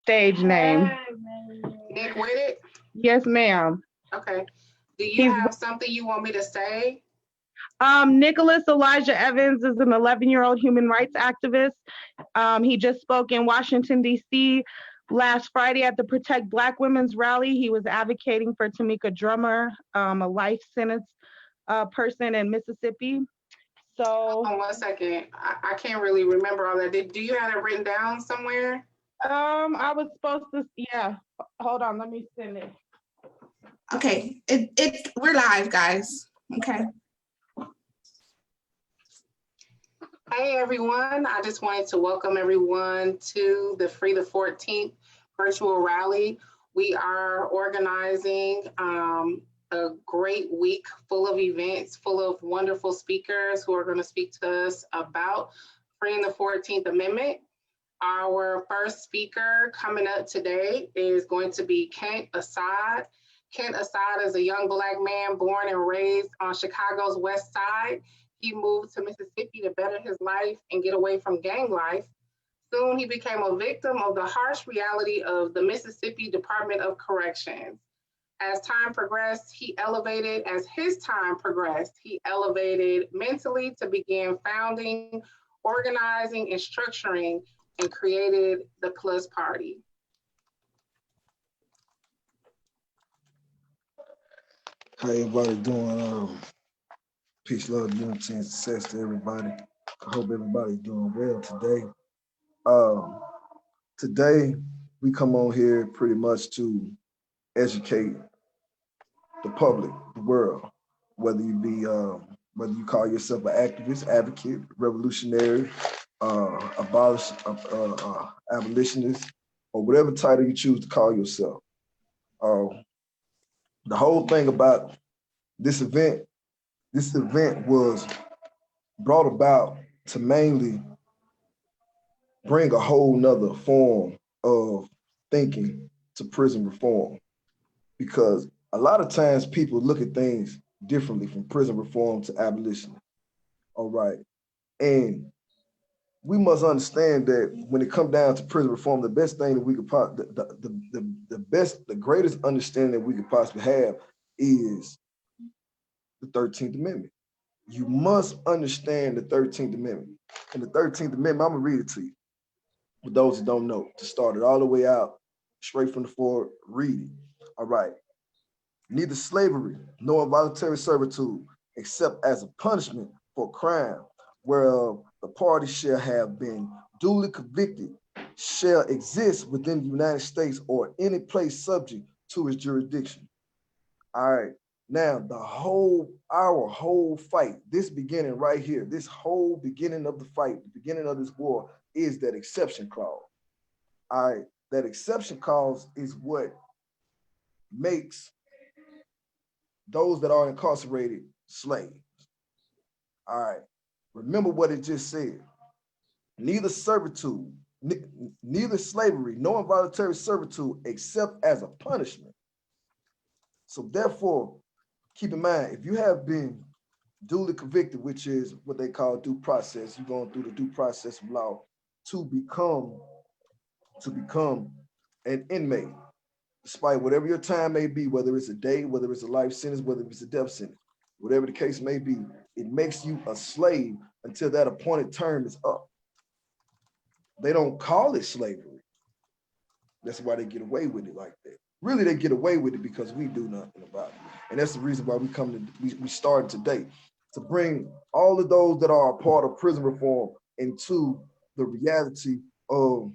stage name. Nick with it? Yes, ma'am. Okay. Do you have something you want me to say? Nicholas Elijah Evans is an 11-year-old human rights activist. He just spoke in Washington, D.C. last Friday at the Protect Black Women's rally. He was advocating for Tamika Drummer, a life sentence person in Mississippi. So, hold on 1 second. I can't really remember all that. Do you have it written down somewhere? I was supposed to, yeah. Hold on, let me send it. Okay, we're live, guys. Okay. Hey everyone, I just wanted to welcome everyone to the Free the 14th virtual rally. We are organizing a great week full of events, full of wonderful speakers who are going to speak to us about freeing the 14th Amendment. Our first speaker coming up today is going to be Kent Assad. Kent Assad is a young Black man born and raised on Chicago's West Side. He moved to Mississippi to better his life and get away from gang life. Soon he became a victim of the harsh reality of the Mississippi Department of Corrections. As his time progressed, he elevated mentally to begin founding, organizing, and structuring, and created the Plus Party. How everybody doing? Peace, love, unity, and success to everybody. I hope everybody's doing well today. Today, we come on here pretty much to educate the public, the world, whether you call yourself an activist, advocate, revolutionary, abolitionist, or whatever title you choose to call yourself. The whole thing about this event was brought about to mainly bring a whole nother form of thinking to prison reform, because a lot of times people look at things differently from prison reform to abolition. All right. And we must understand that when it comes down to prison reform, the best thing that we could the greatest understanding that we could possibly have is the 13th Amendment. You must understand the 13th Amendment. And the 13th Amendment, I'm gonna read it to you. For those who don't know, to start it all the way out, straight from the forward, read it. All right. Neither slavery nor involuntary servitude, except as a punishment for crime, whereof the party shall have been duly convicted, shall exist within the United States or any place subject to its jurisdiction. All right. Now, our whole fight, this beginning right here, this whole beginning of the fight, the beginning of this war is that exception clause. All right. That exception clause is what makes those that are incarcerated slaves. All right. Remember what it just said. Neither servitude, neither slavery, nor involuntary servitude, except as a punishment. So therefore, keep in mind, if you have been duly convicted, which is what they call due process, you're going through the due process of law to become an inmate, despite whatever your time may be, whether it's a day, whether it's a life sentence, whether it's a death sentence, whatever the case may be, it makes you a slave until that appointed term is up. They don't call it slavery. That's why they get away with it like that. Really, they get away with it because we do nothing about it. And that's the reason why we started today, to bring all of those that are a part of prison reform into the reality of,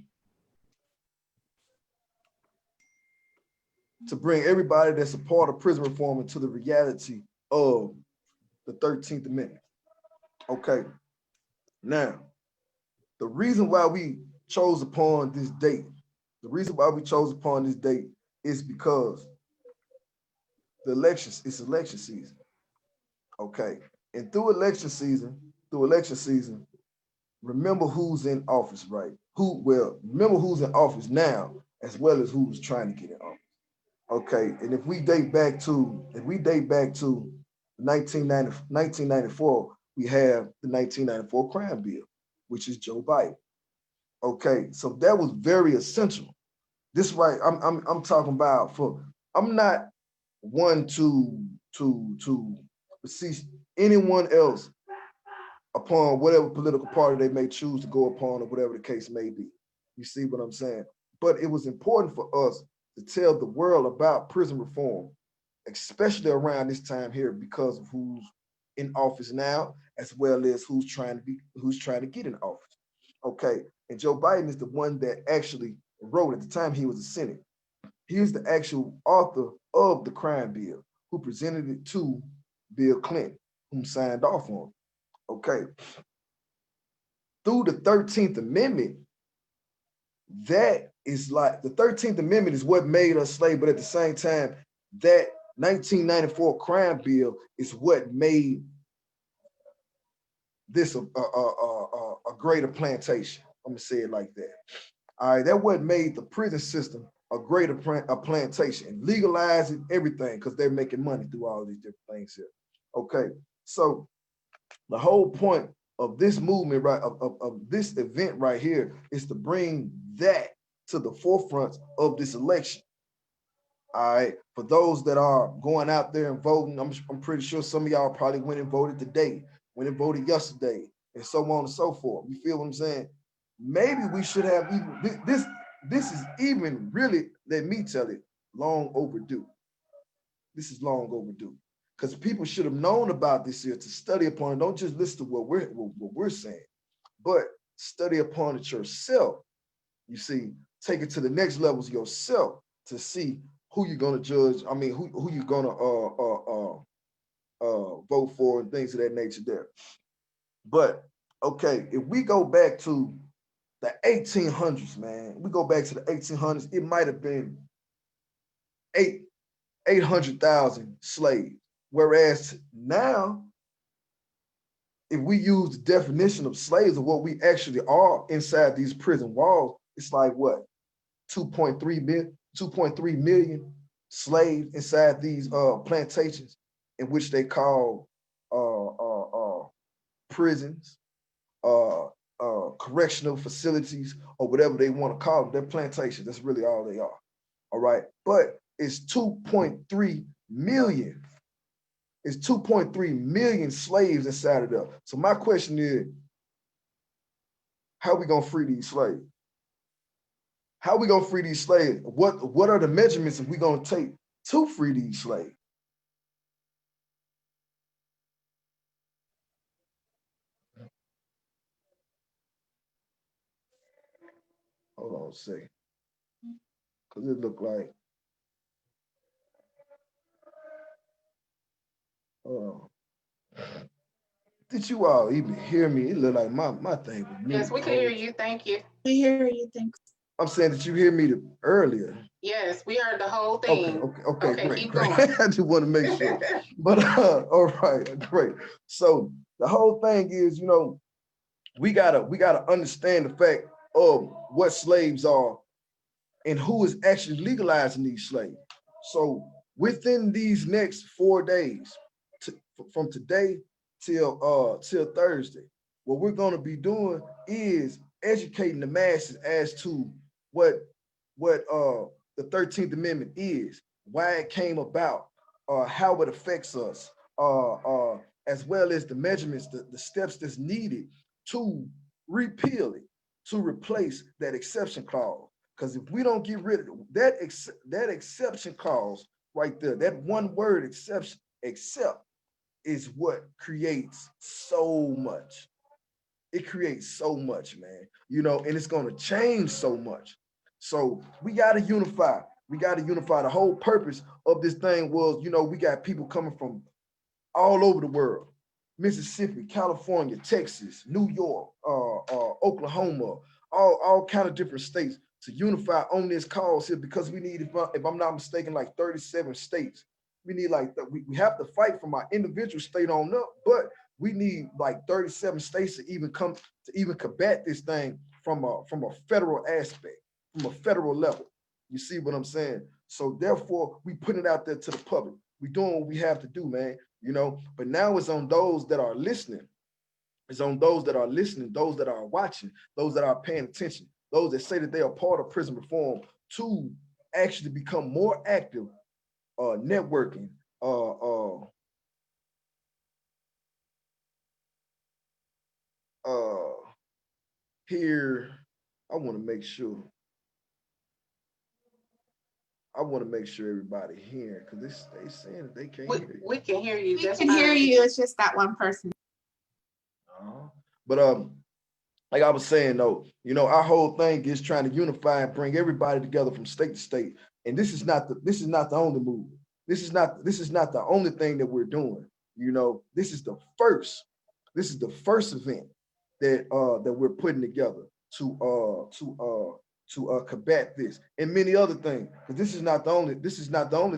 to bring everybody that's a part of prison reform into the reality of the 13th Amendment. Okay. Now, the reason why we chose upon this date, is because it's election season. Okay. And through election season, remember who's in office, right? Remember who's in office now, as well as who's trying to get in office. Okay. And if we date back to 1994, we have the 1994 crime bill, which is Joe Biden. Okay, so that was very essential this right, I'm talking about for, I'm not one to see anyone else upon whatever political party they may choose to go upon or whatever the case may be. You see what I'm saying? But it was important for us to tell the world about prison reform, especially around this time here, because of who's in office now, as well as who's trying to get in office. Okay. And Joe Biden is the one that actually wrote, at the time he was a Senate. He is the actual author of the crime bill, who presented it to Bill Clinton, who signed off on it. Okay. Through the 13th Amendment, that is like, the 13th Amendment is what made us slaves, but at the same time, that 1994 crime bill is what made this a greater plantation. I'm gonna say it like that. All right, that what made the prison system a greater plantation, and legalizing everything, because they're making money through all these different things here. Okay, so the whole point of this movement, right, of this event right here, is to bring that to the forefront of this election. All right, for those that are going out there and voting, I'm pretty sure some of y'all probably went and voted today, went and voted yesterday, and so on and so forth. You feel what I'm saying? Maybe we should have even this is even really, let me tell it, long overdue. This is long overdue, because people should have known about this here to study upon it. Don't just listen to what we're saying, but study upon it yourself. You see, take it to the next levels yourself to see who you're gonna judge. I mean, who you're gonna vote for and things of that nature there. But okay, if we go back to the 1800s, man, we go back to the 1800s, it might have been 800,000 slaves. Whereas now, if we use the definition of slaves of what we actually are inside these prison walls, it's like what, 2.3 million slaves inside these plantations, in which they call prisons, correctional facilities, or whatever they want to call them. They're plantations. That's really all they are. All right. But it's 2.3 million. It's 2.3 million slaves inside of them. So my question is, how are we gonna free these slaves? How are we gonna free these slaves? What are the measurements that we gonna take to free these slaves? Hold on a second, because it looked like, did you all even hear me? It looked like my thing was muted. Yes, we can hear you. Thank you. We hear you. Thanks. I'm saying, that you hear me earlier. Yes, we heard the whole thing. Okay, great, keep great. going. I just want to make sure. But all right, great. So the whole thing is, we gotta understand the fact of what slaves are and who is actually legalizing these slaves. So within these next 4 days, from today till Thursday, what we're gonna be doing is educating the masses as to what the 13th Amendment is, why it came about, how it affects us, as well as the measurements, the steps that's needed to repeal it, to replace that exception clause. Because if we don't get rid of that exception clause right there, that one word exception, except, is what creates so much. It creates so much, man, and it's going to change so much. So we got to unify. We got to unify. The whole purpose of this thing was, we got people coming from all over the world: Mississippi, California, Texas, New York, Oklahoma, all kind of different states to unify on this cause here, because we need, if I'm not mistaken, like 37 states. We need we have to fight from our individual state on up, but we need like 37 states to even combat this thing from a federal aspect, from a federal level. You see what I'm saying? So therefore, we put it out there to the public. We doing what we have to do, man. But now it's on those that are listening. It's on those that are listening, those that are watching, those that are paying attention, those that say that they are part of prison reform, to actually become more active, networking, here, I want to make sure. I want to make sure everybody here, because they saying that they can't hear you. We can hear you We just can fine. hear you. It's just that one person. But like I was saying though, you know, our whole thing is trying to unify and bring everybody together from state to state. And this is not the only move. This is not the only thing that we're doing. You know, this is the first event that that we're putting together to combat this and many other things. Because this is not the only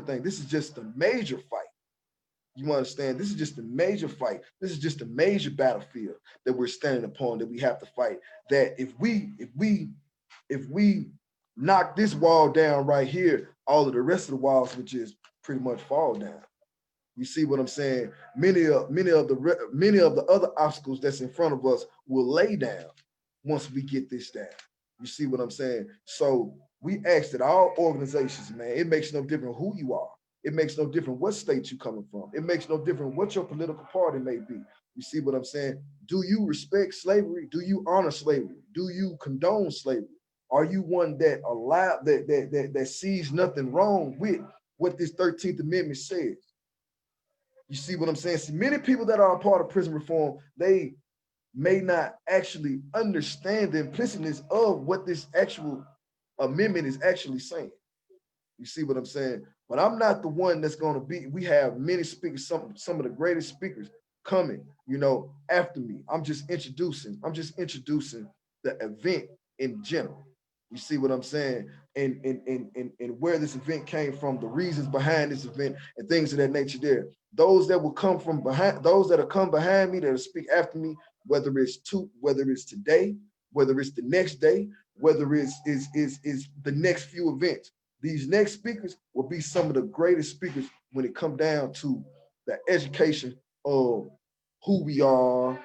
thing. This is just the major fight. You understand? This is just a major fight. This is just a major battlefield that we're standing upon, that we have to fight. That if we knock this wall down right here, all of the rest of the walls would just pretty much fall down. You see what I'm saying? Many of the other obstacles that's in front of us will lay down once we get this down. You see what I'm saying? So we ask that all organizations, man, it makes no difference who you are. It makes no difference what state you're coming from. It makes no difference what your political party may be. You see what I'm saying? Do you respect slavery? Do you honor slavery? Do you condone slavery? Are you one that that sees nothing wrong with what this 13th Amendment says? You see what I'm saying? See, many people that are a part of prison reform, they may not actually understand the implicitness of what this actual amendment is actually saying. You see what I'm saying? But I'm not the one that's going to be. We have many speakers, some of the greatest speakers coming, you know, after me. I'm just introducing the event in general. You see what I'm saying? And where this event came from, the reasons behind this event, and things of that nature there. Those that will come from behind, those that will come behind me, that will speak after me, whether it's today, whether it's the next day, whether it's the next few events. These next speakers will be some of the greatest speakers when it comes down to the education of who we are,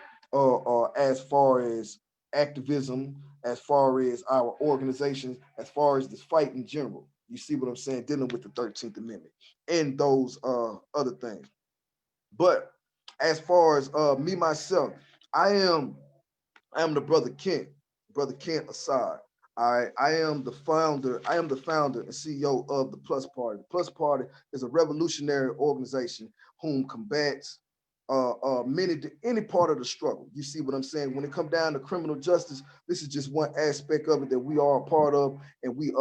as far as activism, as far as our organizations, as far as this fight in general. You see what I'm saying? Dealing with the 13th Amendment and those other things. But as far as me myself, I am the brother Kent Assad. I am the founder and CEO of the Plus Party. The Plus Party is a revolutionary organization whom combats any part of the struggle. You see what I'm saying? When it comes down to criminal justice, this is just one aspect of it that we are a part of, and we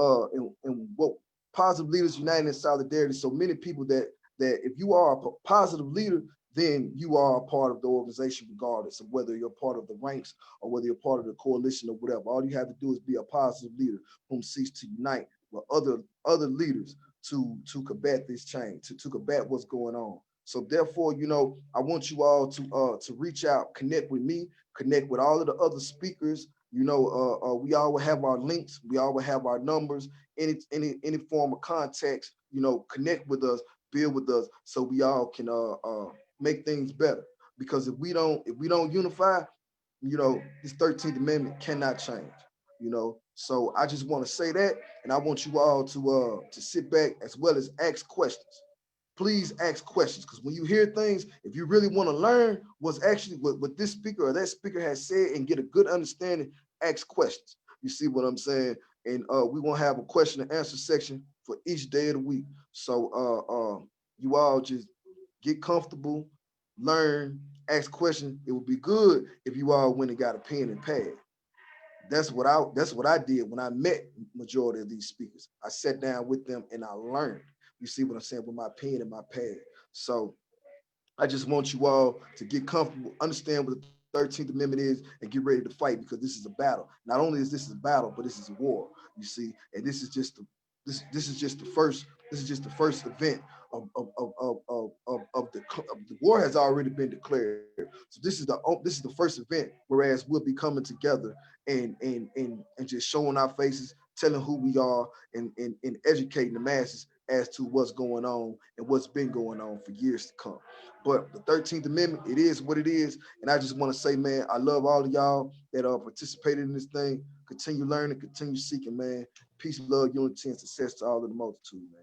and what Positive Leaders United in Solidarity. So many people that if you are a positive leader, then you are a part of the organization, regardless of whether you're part of the ranks or whether you're part of the coalition or whatever. All you have to do is be a positive leader whom seeks to unite with other leaders to combat this change, to combat what's going on. So therefore, you know, I want you all to reach out, connect with me, connect with all of the other speakers. You know, we all will have our links, we all will have our numbers, any form of context. You know, connect with us, build with us, so we all can make things better. Because if we don't unify, you know, this 13th Amendment cannot change. You know, so I just want to say that, and I want you all to sit back as well as ask questions. Please ask questions, because when you hear things, if you really want to learn what's actually what this speaker or that speaker has said and get a good understanding, ask questions. You see what I'm saying? And we won't have a question and answer section for each day of the week. So you all just get comfortable, learn, ask questions. It would be good if you all went and got a pen and pad. That's what I did when I met majority of these speakers. I sat down with them and I learned. You see what I'm saying, with my pen and my pad. So I just want you all to get comfortable, understand what the 13th Amendment is, and get ready to fight, because this is a battle. Not only is this a battle, but this is a war. You see, and this is just the first event of the war has already been declared. So this is the first event, whereas we'll be coming together and just showing our faces, telling who we are, and educating the masses as to what's going on and what's been going on for years to come. But the 13th Amendment, it is what it is. And I just want to say, man, I love all of y'all that are participating in this thing. Continue learning, continue seeking, man. Peace, love, unity, and success to all of the multitude, man.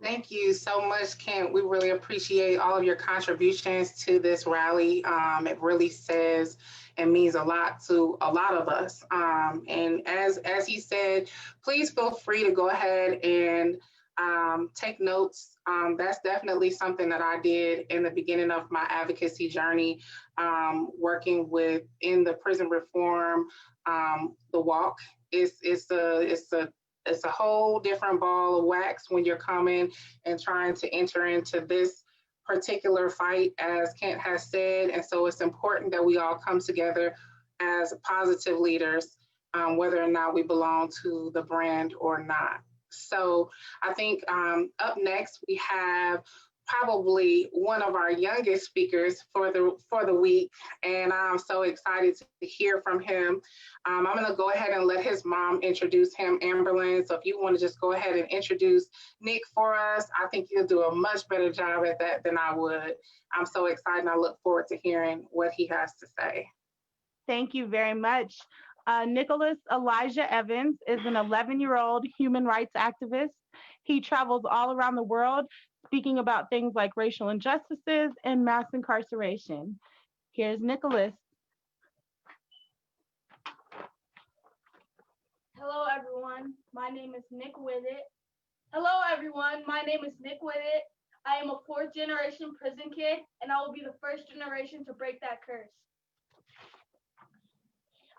Thank you so much, Kent. We really appreciate all of your contributions to this rally. It really says and means a lot to a lot of us. And as he said, please feel free to go ahead and take notes. That's definitely something that I did in the beginning of my advocacy journey, working in the prison reform, the walk. It's a whole different ball of wax when you're coming and trying to enter into this particular fight, as Kent has said. And so it's important that we all come together as positive leaders, whether or not we belong to the brand or not. So I think up next we have probably one of our youngest speakers for the week, and I'm so excited to hear from him. I'm going to go ahead and let his mom introduce him, Amberlyn. So if you want to just go ahead and introduce Nick for us, I think you'll do a much better job at that than I would. I'm so excited, and I look forward to hearing what he has to say. Thank you very much. Nicholas Elijah Evans is an 11-year-old human rights activist. He travels all around the world speaking about things like racial injustices and mass incarceration. Here's Nicholas. Hello, everyone. My name is Nick Whitted. Hello, everyone. My name is Nick Whitted. I am a fourth-generation prison kid, and I will be the first generation to break that curse.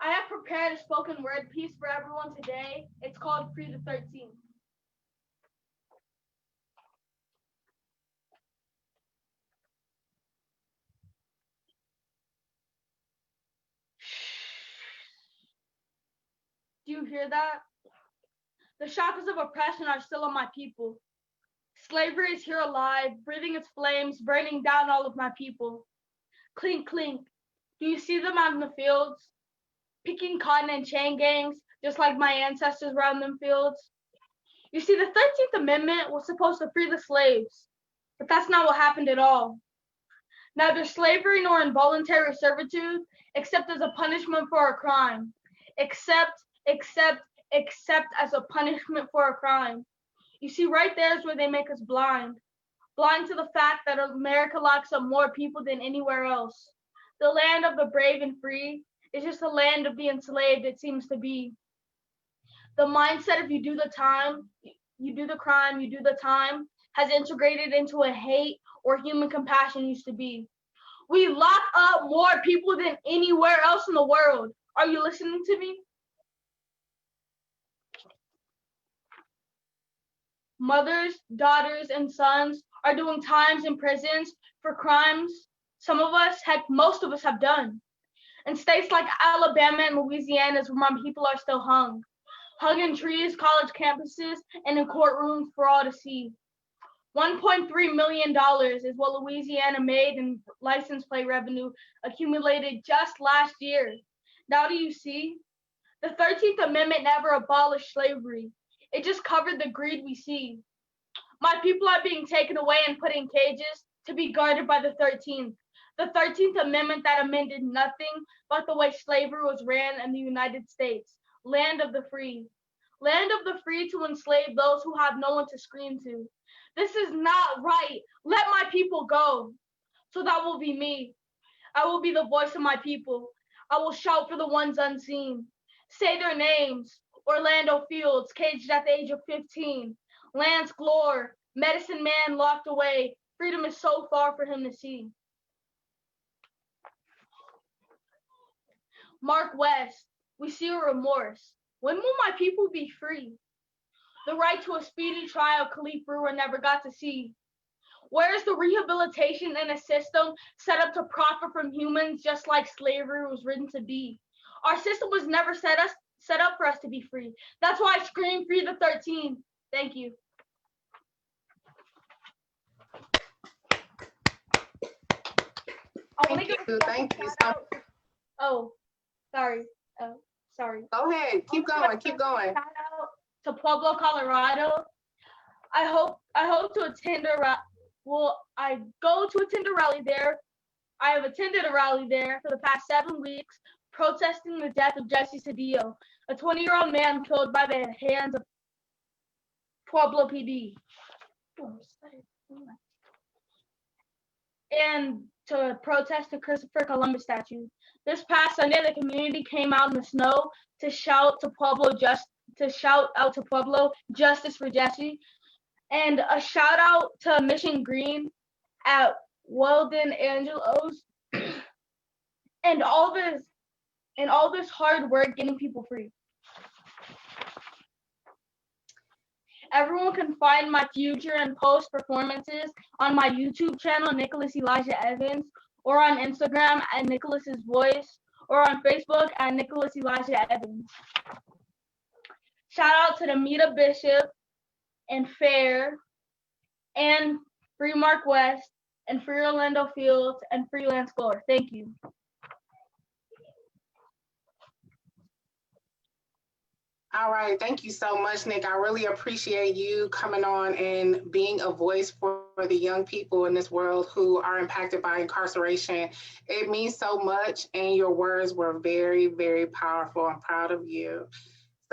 I have prepared a spoken word piece for everyone today. It's called Free the 13th. Do you hear that? The shackles of oppression are still on my people. Slavery is here alive, breathing its flames, burning down all of my people. Clink, clink. Do you see them out in the fields? Picking cotton and chain gangs, just like my ancestors were in them fields. You see, the 13th Amendment was supposed to free the slaves, but that's not what happened at all. Neither slavery nor involuntary servitude, except as a punishment for a crime. Except as a punishment for a crime. You see, right there is where they make us blind. Blind to the fact that America locks up more people than anywhere else. The land of the brave and free is just a land of the enslaved, it seems to be. The mindset of you do the time, you do the crime, you do the time, has integrated into a hate or human compassion used to be. We lock up more people than anywhere else in the world. Are you listening to me? Mothers, daughters, and sons are doing times in prisons for crimes most of us have done. In states like Alabama and Louisiana is where my people are still hung in trees, college campuses, and in courtrooms for all to see. $1.3 million is what Louisiana made in license plate revenue accumulated just last year. Now do you see? The 13th Amendment never abolished slavery. It just covered the greed we see. My people are being taken away and put in cages to be guarded by the 13th. The 13th Amendment that amended nothing but the way slavery was ran in the United States. Land of the free. Land of the free to enslave those who have no one to scream to. This is not right. Let my people go. So that will be me. I will be the voice of my people. I will shout for the ones unseen. Say their names. Orlando Fields, caged at the age of 15. Lance Glore, medicine man locked away. Freedom is so far for him to see. Mark West, we see a remorse. When will my people be free? The right to a speedy trial Khalif Brewer never got to see. Where is the rehabilitation in a system set up to profit from humans just like slavery was written to be? Our system was never set up for us to be free. That's why I scream free the 13. Thank you. Thank you. Oh, sorry. Sorry. Go ahead. Keep going. Shout out to Pueblo, Colorado. I hope to attend I go to attend a rally there. I have attended a rally there for the past 7 weeks, protesting the death of Jesse Cedillo, a 20-year-old man killed by the hands of Pueblo PD. And to protest the Christopher Columbus statue. This past Sunday, the community came out in the snow to shout out to Pueblo justice for Jesse, and a shout out to Mission Green at Weldon Angelos, and all this hard work getting people free. Everyone can find my future and post performances on my YouTube channel, Nicholas Elijah Evans, or on Instagram at Nicholas's Voice, or on Facebook at Nicholas Elijah Evans. Shout out to Demita Bishop and Fair and Free Mark West and Free Orlando Fields and Free Lance Gore. Thank you. All right, thank you so much, Nick. I really appreciate you coming on and being a voice for the young people in this world who are impacted by incarceration. It means so much, and your words were very, very powerful. I'm proud of you.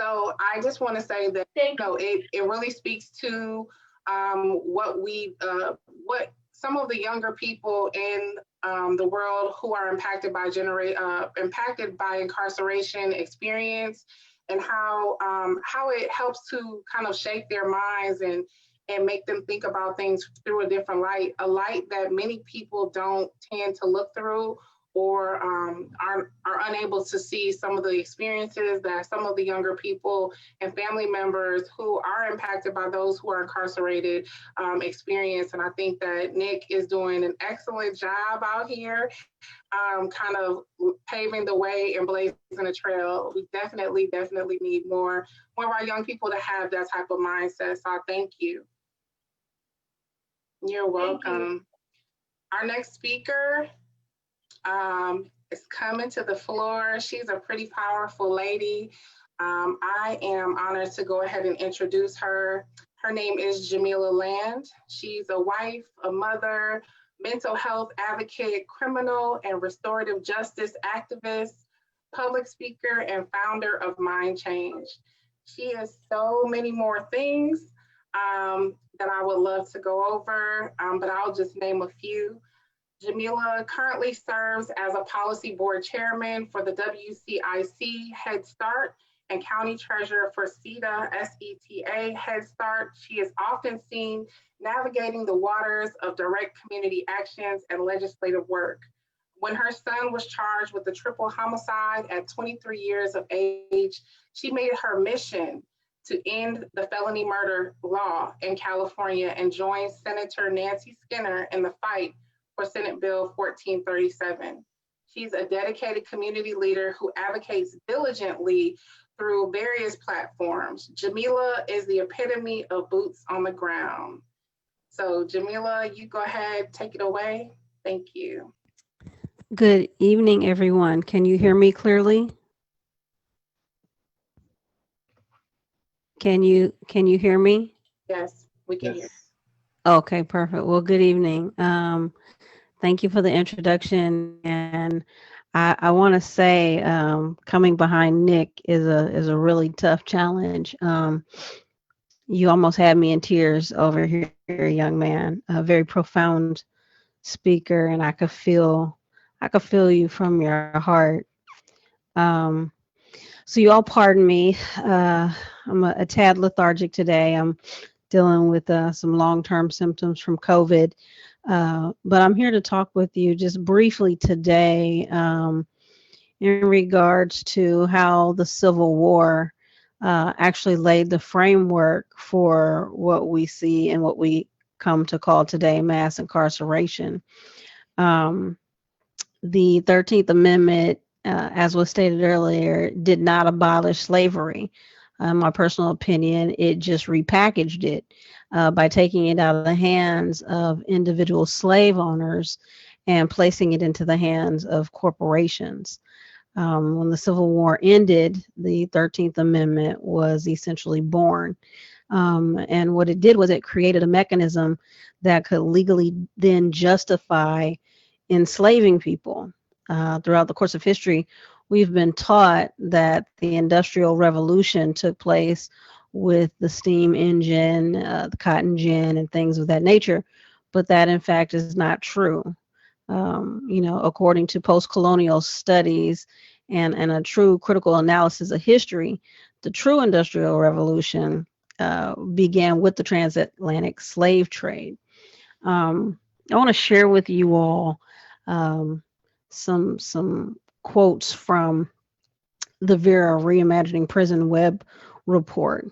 So I just want to say that it really speaks to what some of the younger people in the world who are impacted by incarceration experience, and how it helps to kind of shape their minds and make them think about things through a different light, a light that many people don't tend to look through, or are unable to see some of the experiences that some of the younger people and family members who are impacted by those who are incarcerated experience. And I think that Nick is doing an excellent job out here, kind of paving the way and blazing a trail. We definitely need more of our young people to have that type of mindset. So I thank you. You're welcome. Our next speaker is coming to the floor. She's a pretty powerful lady. I am honored to go ahead and introduce her. Her name is Jamila Land. She's a wife, a mother, mental health advocate, criminal and restorative justice activist, public speaker, and founder of Mind Change. She is so many more things that I would love to go over, but I'll just name a few. Jamila currently serves as a policy board chairman for the WCIC Head Start and county treasurer for SETA Head Start. She is often seen navigating the waters of direct community actions and legislative work. When her son was charged with a triple homicide at 23 years of age, she made it her mission to end the felony murder law in California and joined Senator Nancy Skinner in the fight for Senate Bill 1437. She's a dedicated community leader who advocates diligently through various platforms. Jamila is the epitome of boots on the ground. So Jamila, you go ahead, take it away. Thank you. Good evening, everyone. Can you hear me clearly? Can you hear me? Yes, we can hear. Okay, perfect. Well, good evening. Thank you for the introduction. And I want to say coming behind Nick is a really tough challenge. You almost had me in tears over here, young man. A very profound speaker, and I could feel you from your heart. So you all pardon me. I'm a tad lethargic today. I'm dealing with some long-term symptoms from COVID. But I'm here to talk with you just briefly today in regards to how the Civil War actually laid the framework for what we see and what we come to call today mass incarceration. The 13th Amendment, as was stated earlier, did not abolish slavery. In my personal opinion, it just repackaged it by taking it out of the hands of individual slave owners and placing it into the hands of corporations. When the Civil War ended, the 13th Amendment was essentially born. And what it did was it created a mechanism that could legally then justify enslaving people. Throughout the course of history, we've been taught that the Industrial Revolution took place with the steam engine, the cotton gin, and things of that nature, but that in fact is not true. According to post-colonial studies and a true critical analysis of history, the true Industrial Revolution began with the transatlantic slave trade. I want to share with you all some quotes from the Vera Reimagining Prison Web report,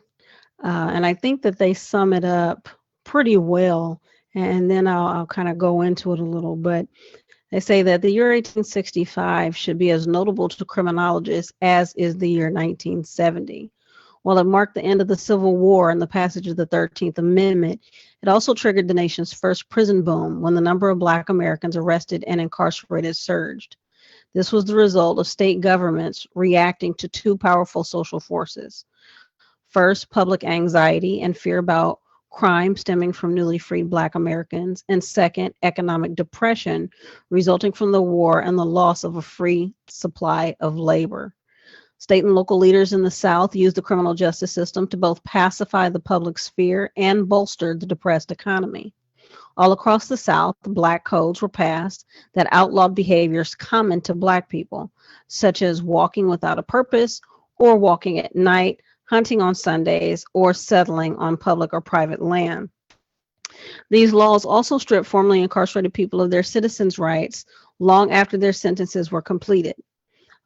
and I think that they sum it up pretty well. And then I'll kind of go into it a little, but they say that the year 1865 should be as notable to criminologists as is the year 1970. While it marked the end of the Civil War and the passage of the 13th Amendment, it also triggered the nation's first prison boom when the number of Black Americans arrested and incarcerated surged. This was the result of state governments reacting to two powerful social forces. First, public anxiety and fear about crime stemming from newly freed Black Americans, and second, economic depression resulting from the war and the loss of a free supply of labor. State and local leaders in the South used the criminal justice system to both pacify the public sphere and bolster the depressed economy. All across the South, Black codes were passed that outlawed behaviors common to Black people, such as walking without a purpose or walking at night, hunting on Sundays, or settling on public or private land. These laws also stripped formerly incarcerated people of their citizens' rights long after their sentences were completed.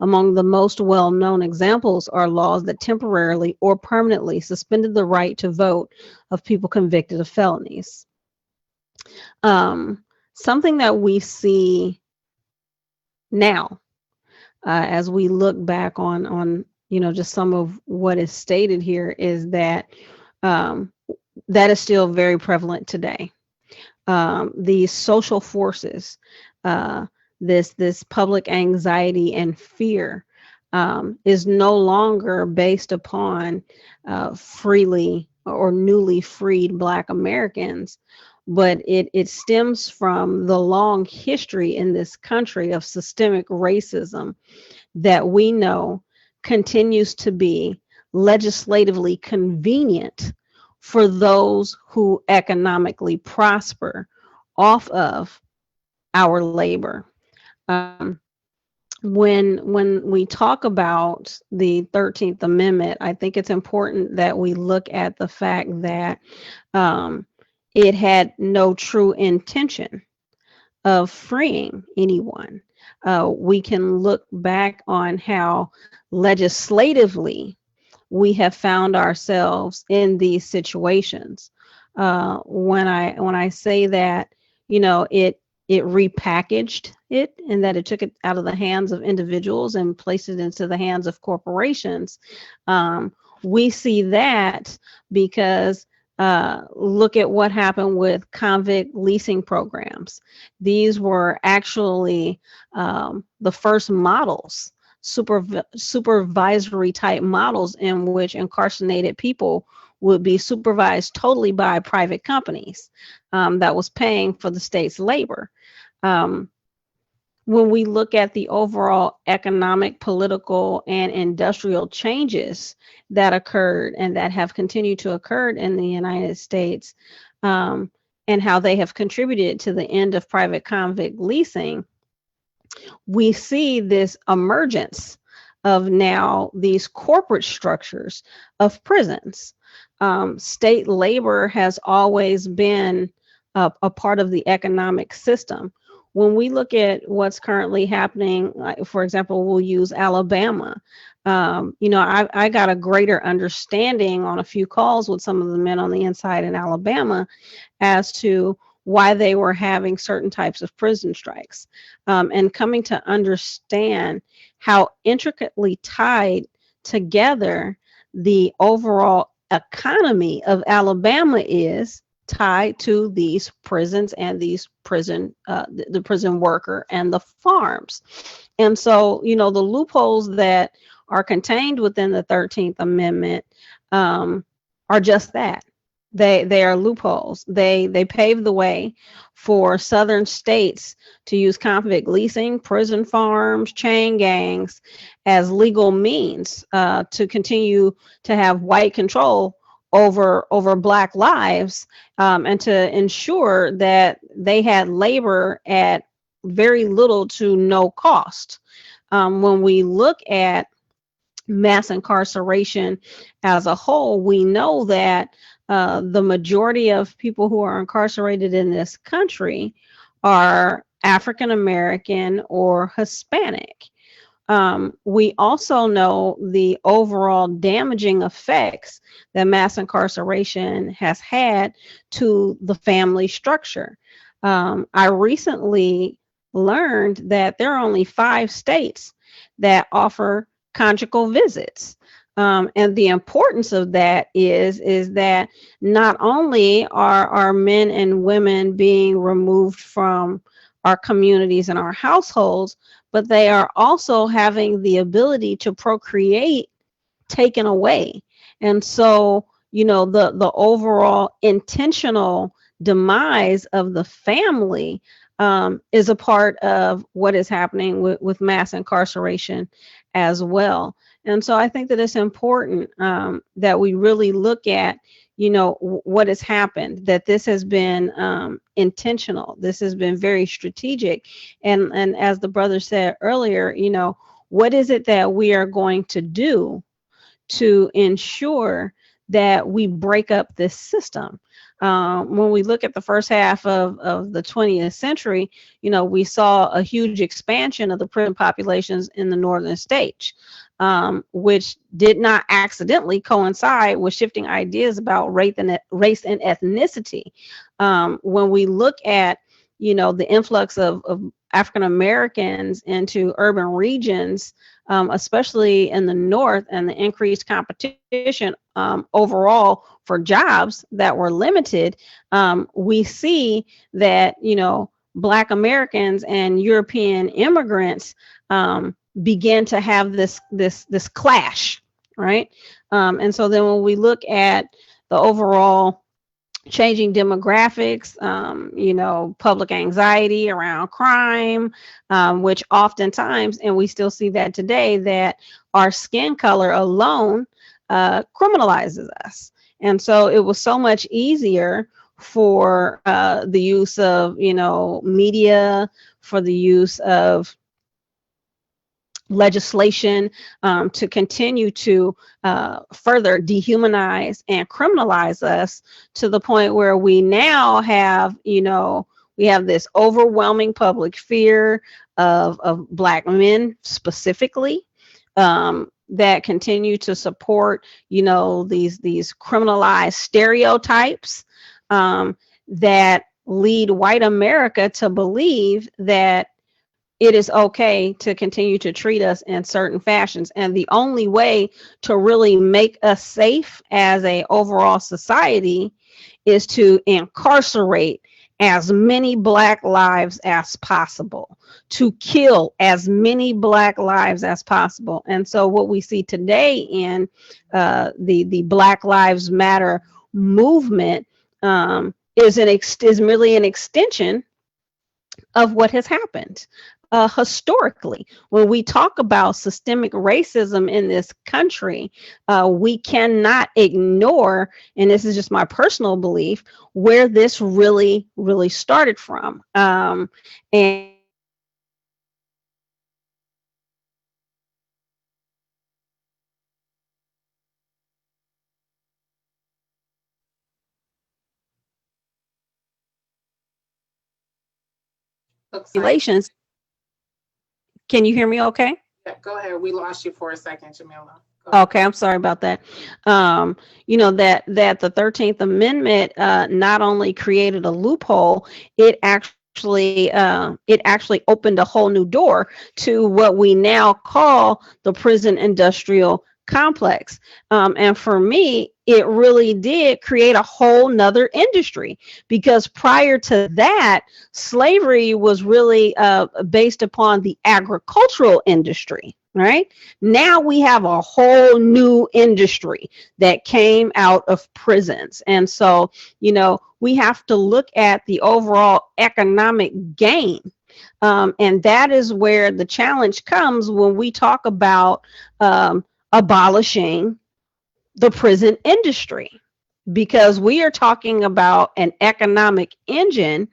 Among the most well-known examples are laws that temporarily or permanently suspended the right to vote of people convicted of felonies. Something that we see now, as we look back on just some of what is stated here, is that that is still very prevalent today. These social forces, this public anxiety and fear is no longer based upon freely or newly freed Black Americans, but it stems from the long history in this country of systemic racism that we know continues to be legislatively convenient for those who economically prosper off of our labor. When we talk about the 13th Amendment, I think it's important that we look at the fact that it had no true intention of freeing anyone. We can look back on how legislatively we have found ourselves in these situations. When I say that, it repackaged it, and that it took it out of the hands of individuals and placed it into the hands of corporations. We see that because look at what happened with convict leasing programs. These were actually the first models, supervisory type models, in which incarcerated people would be supervised totally by private companies that was paying for the state's labor. When we look at the overall economic, political, and industrial changes that occurred and that have continued to occur in the United States, and how they have contributed to the end of private convict leasing, we see this emergence of now these corporate structures of prisons. State labor has always been a part of the economic system. When we look at what's currently happening, like, for example, we'll use Alabama. I got a greater understanding on a few calls with some of the men on the inside in Alabama as to why they were having certain types of prison strikes, and coming to understand how intricately tied together the overall economy of Alabama is tied to these prisons and these the prison worker and the farms. And so, the loopholes that are contained within the 13th Amendment are just that. They are loopholes. They pave the way for southern states to use convict leasing, prison farms, chain gangs as legal means to continue to have white control over Black lives, and to ensure that they had labor at very little to no cost. When we look at mass incarceration as a whole, we know that the majority of people who are incarcerated in this country are African American or Hispanic. We also know the overall damaging effects that mass incarceration has had to the family structure. I recently learned that there are only 5 states that offer conjugal visits. And the importance of that is that not only are men and women being removed from our communities and our households, but they are also having the ability to procreate taken away. And so, the overall intentional demise of the family is a part of what is happening with mass incarceration as well. And so I think that it's important that we really look at, what has happened, that this has been intentional. This has been very strategic. And as the brother said earlier, what is it that we are going to do to ensure that we break up this system? When we look at the first half of the 20th century, we saw a huge expansion of the prison populations in the northern states, which did not accidentally coincide with shifting ideas about race and ethnicity. When we look at, the influx of African Americans into urban regions, especially in the North, and the increased competition overall for jobs that were limited, we see that, Black Americans and European immigrants begin to have this clash, right? And so then when we look at the overall changing demographics, public anxiety around crime, which oftentimes, and we still see that today, that our skin color alone criminalizes us. And so it was so much easier for the use of, media, for the use of legislation to continue to further dehumanize and criminalize us, to the point where we now have, we have this overwhelming public fear of Black men specifically, that continue to support, these criminalized stereotypes that lead white America to believe that it is okay to continue to treat us in certain fashions. And the only way to really make us safe as a overall society is to incarcerate as many Black lives as possible, to kill as many Black lives as possible. And so what we see today in the Black Lives Matter movement is merely an extension of what has happened. Historically, when we talk about systemic racism in this country, we cannot ignore, and this is just my personal belief, where this really started from. And relations. Can you hear me okay? Yeah, go ahead. We lost you for a second, Jamila. Okay, I'm sorry about that. That the 13th Amendment not only created a loophole, it actually opened a whole new door to what we now call the prison industrial complex. And for me, it really did create a whole nother industry, because prior to that, slavery was really based upon the agricultural industry. Right now, we have a whole new industry that came out of prisons. And so, we have to look at the overall economic gain And that is where the challenge comes when we talk about abolishing the prison industry, because we are talking about an economic engine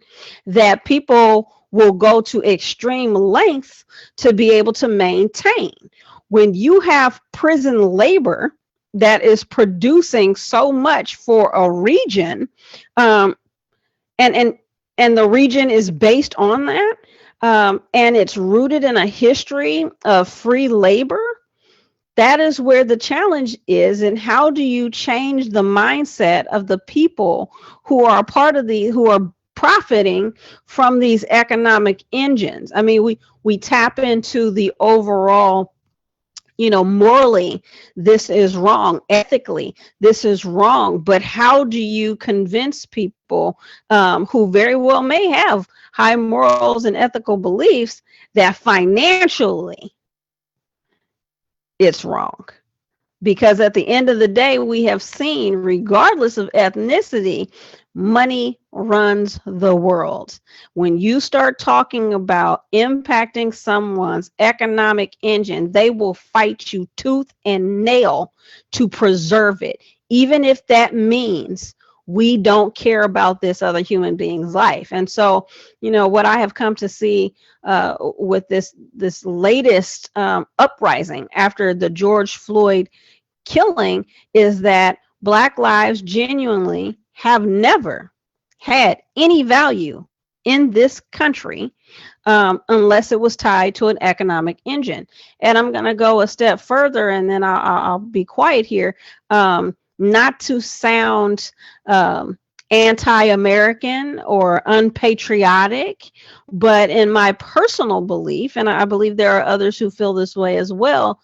that people will go to extreme lengths to be able to maintain. When you have prison labor that is producing so much for a region, and the region is based on that, and it's rooted in a history of free labor, that is where the challenge is. And how do you change the mindset of the people who are who are profiting from these economic engines? I mean, we tap into the overall, morally, this is wrong. Ethically, this is wrong. But how do you convince people who very well may have high morals and ethical beliefs that financially it's wrong? Because at the end of the day, we have seen, regardless of ethnicity, money runs the world. When you start talking about impacting someone's economic engine, they will fight you tooth and nail to preserve it, even if that means we don't care about this other human being's life. And so, what I have come to see with this latest uprising after the George Floyd killing is that Black lives genuinely have never had any value in this country unless it was tied to an economic engine. And I'm going to go a step further, and then I'll be quiet here. Not to sound anti-American or unpatriotic, but in my personal belief, and I believe there are others who feel this way as well,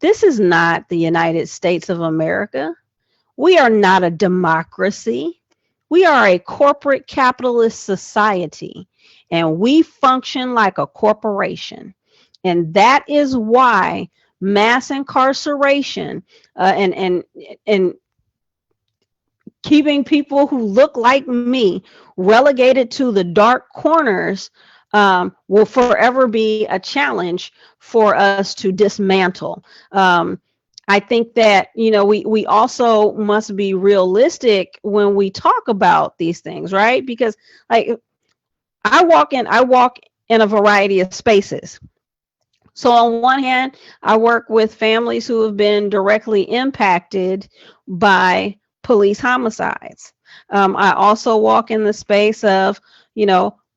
this is not the United States of America. We are not a democracy. We are a corporate capitalist society, and we function like a corporation. And that is why mass incarceration and keeping people who look like me relegated to the dark corners will forever be a challenge for us to dismantle. I think that, we also must be realistic when we talk about these things, right? Because like I walk in a variety of spaces. So on one hand, I work with families who have been directly impacted by police homicides. I also walk in the space of,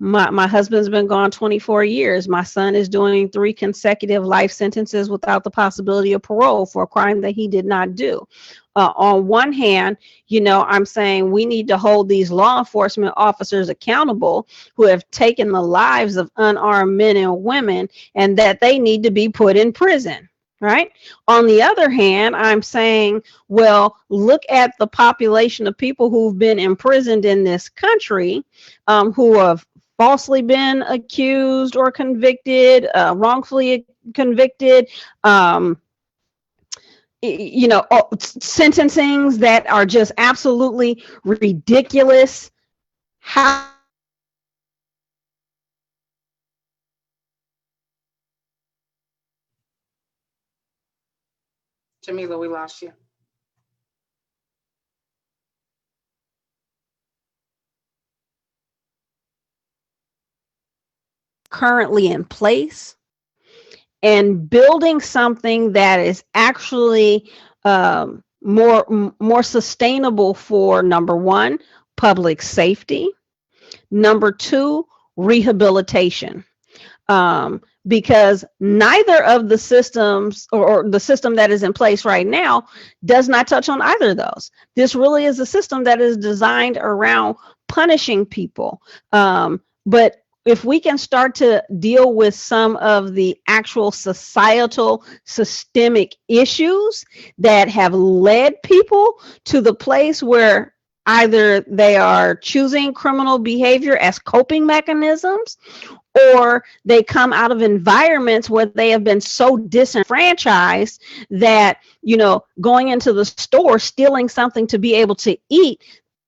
my husband's been gone 24 years. My son is doing 3 consecutive life sentences without the possibility of parole for a crime that he did not do. On one hand, I'm saying we need to hold these law enforcement officers accountable who have taken the lives of unarmed men and women, and that they need to be put in prison. Right. On the other hand, I'm saying, well, look at the population of people who've been imprisoned in this country, who have falsely been accused or convicted, wrongfully convicted, sentencings that are just absolutely ridiculous. How Jamila, we lost you. currently in place and building something that is actually more sustainable for, number one, public safety, number two, rehabilitation. Because neither of the systems or the system that is in place right now does not touch on either of those. This really is a system that is designed around punishing people. But if we can start to deal with some of the actual societal systemic issues that have led people to the place where either they are choosing criminal behavior as coping mechanisms, or they come out of environments where they have been so disenfranchised that, going into the store, stealing something to be able to eat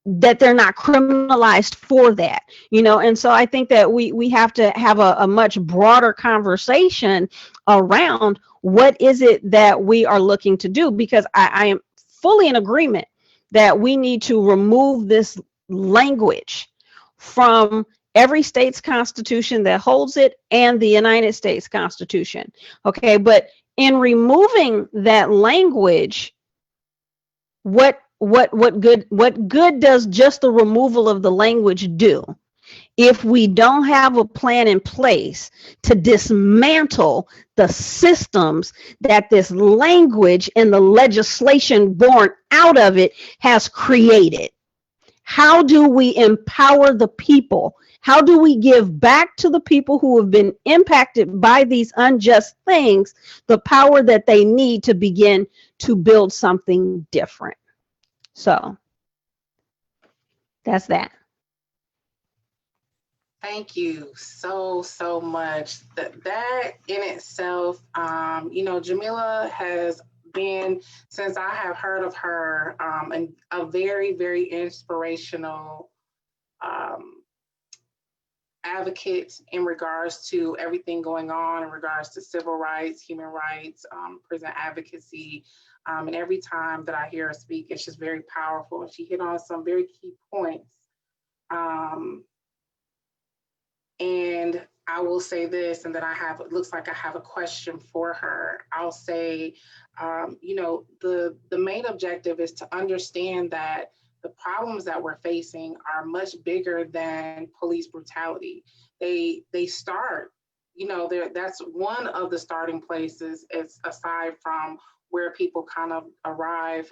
that they're not criminalized for that, and so I think that we have to have a much broader conversation around what is it that we are looking to do, because I am fully in agreement that we need to remove this language from every state's constitution that holds it and the United States Constitution. Okay, but in removing that language, what good does just the removal of the language do if we don't have a plan in place to dismantle the systems that this language and the legislation born out of it has created? How do we empower the people? How do we give back to the people who have been impacted by these unjust things the power that they need to begin to build something different? So that's that. Thank you so much. That in itself, Jamila has been, since I have heard of her, a very, very inspirational advocate in regards to everything going on in regards to civil rights, human rights, prison advocacy. And every time that I hear her speak, it's just very powerful. She hit on some very key points. And I will say this, and then it looks like I have a question for her. I'll say, the main objective is to understand that the problems that we're facing are much bigger than police brutality. They start, that's one of the starting places, is aside from where people kind of arrive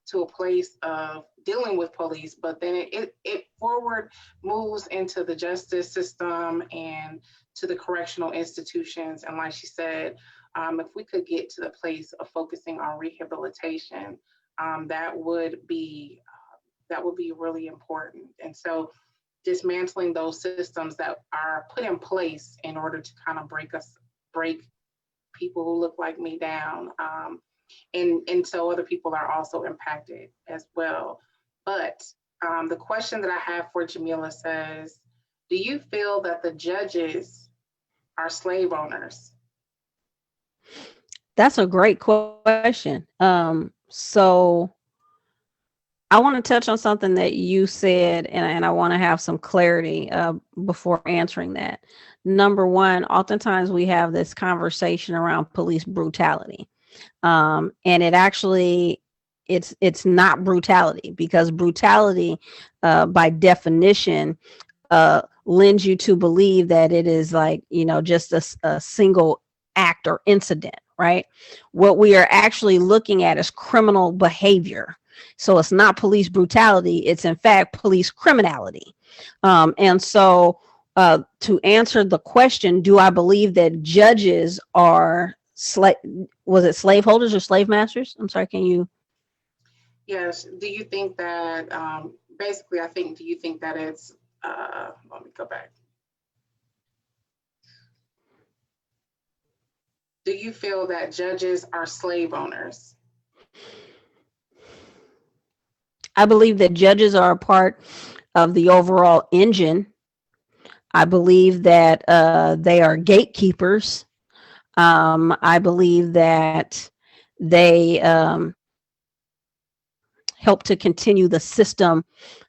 to a place of dealing with police, but then it forward moves into the justice system and to the correctional institutions. And like she said, if we could get to the place of focusing on rehabilitation, that would be really important. And so dismantling those systems that are put in place in order to kind of break people who look like me down. And so other people are also impacted as well. But the question that I have for Jamila says, do you feel that the judges are slave owners? That's a great question. So I want to touch on something that you said, and I want to have some clarity before answering that. Number one, oftentimes we have this conversation around police brutality. And it actually, it's not brutality, because brutality by definition lends you to believe that it is like, just a single act or incident, right? What we are actually looking at is criminal behavior. So it's not police brutality, it's in fact police criminality. And so to answer the question, do I believe that judges are was it slaveholders or slave masters? I'm sorry, can you? Yes. Do you think that, do you think that it's, let me go back. Do you feel that judges are slave owners? I believe that judges are a part of the overall engine. I believe that they are gatekeepers. I believe that they help to continue the system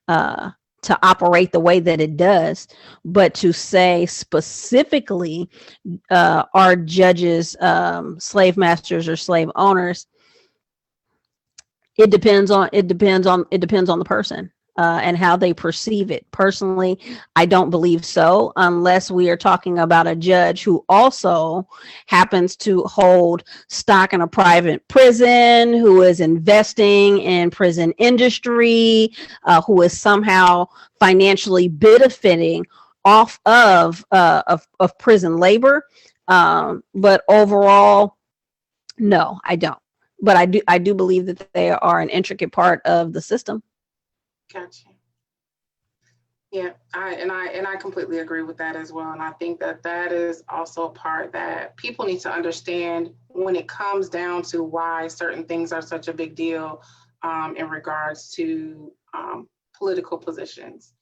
to operate the way that it does. But to say specifically, are judges slave masters or slave owners? It depends on the person and how they perceive it. Personally, I don't believe so, unless we are talking about a judge who also happens to hold stock in a private prison, who is investing in prison industry, who is somehow financially benefiting off of prison labor. But overall, no, I don't. But I do believe that they are an intricate part of the system. Gotcha. Yeah, I completely agree with that as well. And I think that is also a part that people need to understand when it comes down to why certain things are such a big deal in regards to political positions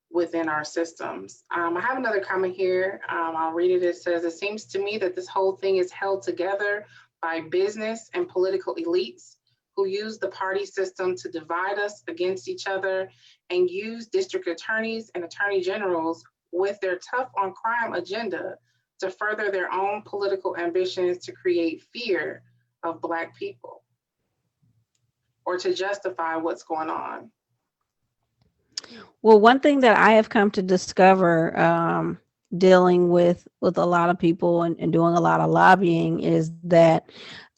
within our systems. I have another comment here. I'll read it. It says, it seems to me that this whole thing is held together by business and political elites who use the party system to divide us against each other and use district attorneys and attorney generals with their tough on crime agenda to further their own political ambitions to create fear of Black people or to justify what's going on. Well, one thing that I have come to discover dealing with a lot of people and doing a lot of lobbying is that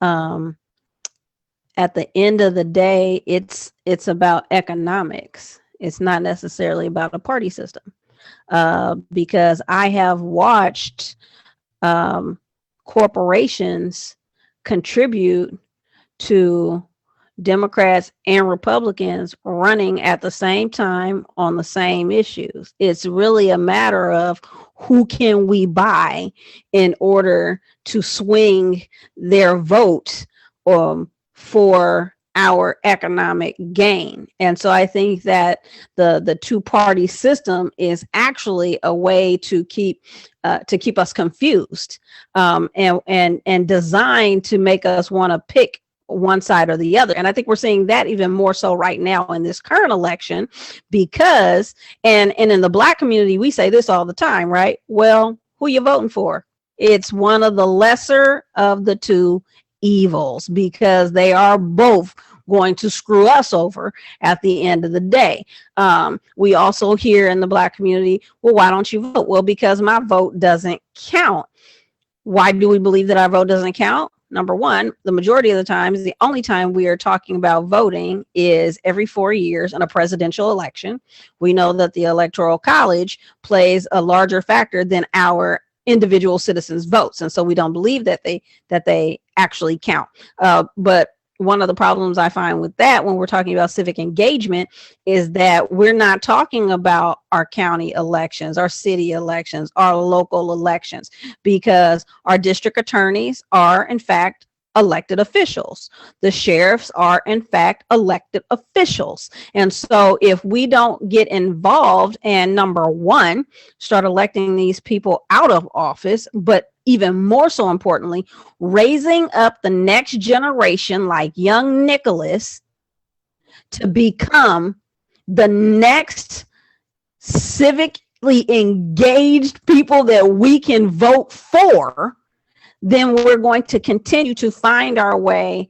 at the end of the day, it's about economics. It's not necessarily about a party system, because I have watched corporations contribute to Democrats and Republicans running at the same time on the same issues. It's really a matter of who can we buy in order to swing their vote for our economic gain. And so I think that the two-party system is actually a way to keep us confused, and designed to make us want to pick one side or the other. And I think we're seeing that even more so right now in this current election, because, and in the Black community, we say this all the time, right? Well, who you voting for? It's one of the lesser of the two evils, because they are both going to screw us over at the end of the day. We also hear in the Black community, well, why don't you vote? Well, because my vote doesn't count. Why do we believe that our vote doesn't count? Number one, the majority of the time, is the only time we are talking about voting is every 4 years in a presidential election. We know that the Electoral College plays a larger factor than our individual citizens' votes, and so we don't believe that they actually count. But one of the problems I find with that, when we're talking about civic engagement, is that we're not talking about our county elections, our city elections, our local elections, because our district attorneys are, in fact, elected officials. The sheriffs are, in fact, elected officials. And so if we don't get involved and, number one, start electing these people out of office, but even more so importantly, raising up the next generation like young Nicholas to become the next civically engaged people that we can vote for, then we're going to continue to find our way,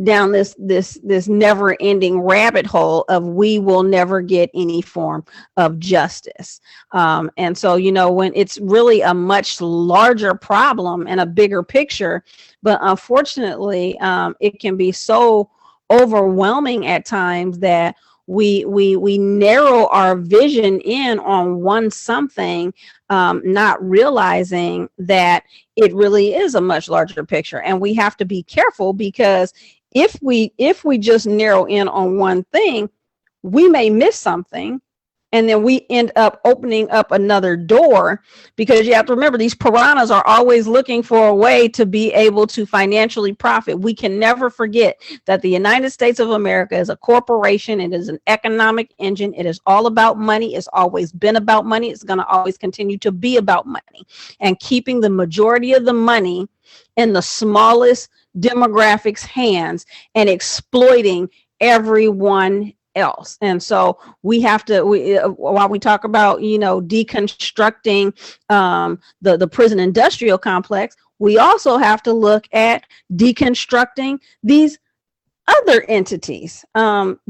down this never-ending rabbit hole of we will never get any form of justice. And so, when it's really a much larger problem and a bigger picture, but unfortunately, it can be so overwhelming at times that we narrow our vision in on one something, not realizing that it really is a much larger picture. And we have to be careful, because if we just narrow in on one thing, we may miss something. And then we end up opening up another door, because you have to remember, these piranhas are always looking for a way to be able to financially profit. We can never forget that the United States of America is a corporation. It is an economic engine. It is all about money. It's always been about money. It's going to always continue to be about money, and keeping the majority of the money in the smallest demographics' hands and exploiting everyone else. And so we have to, while we talk about, deconstructing the prison industrial complex, we also have to look at deconstructing these other entities,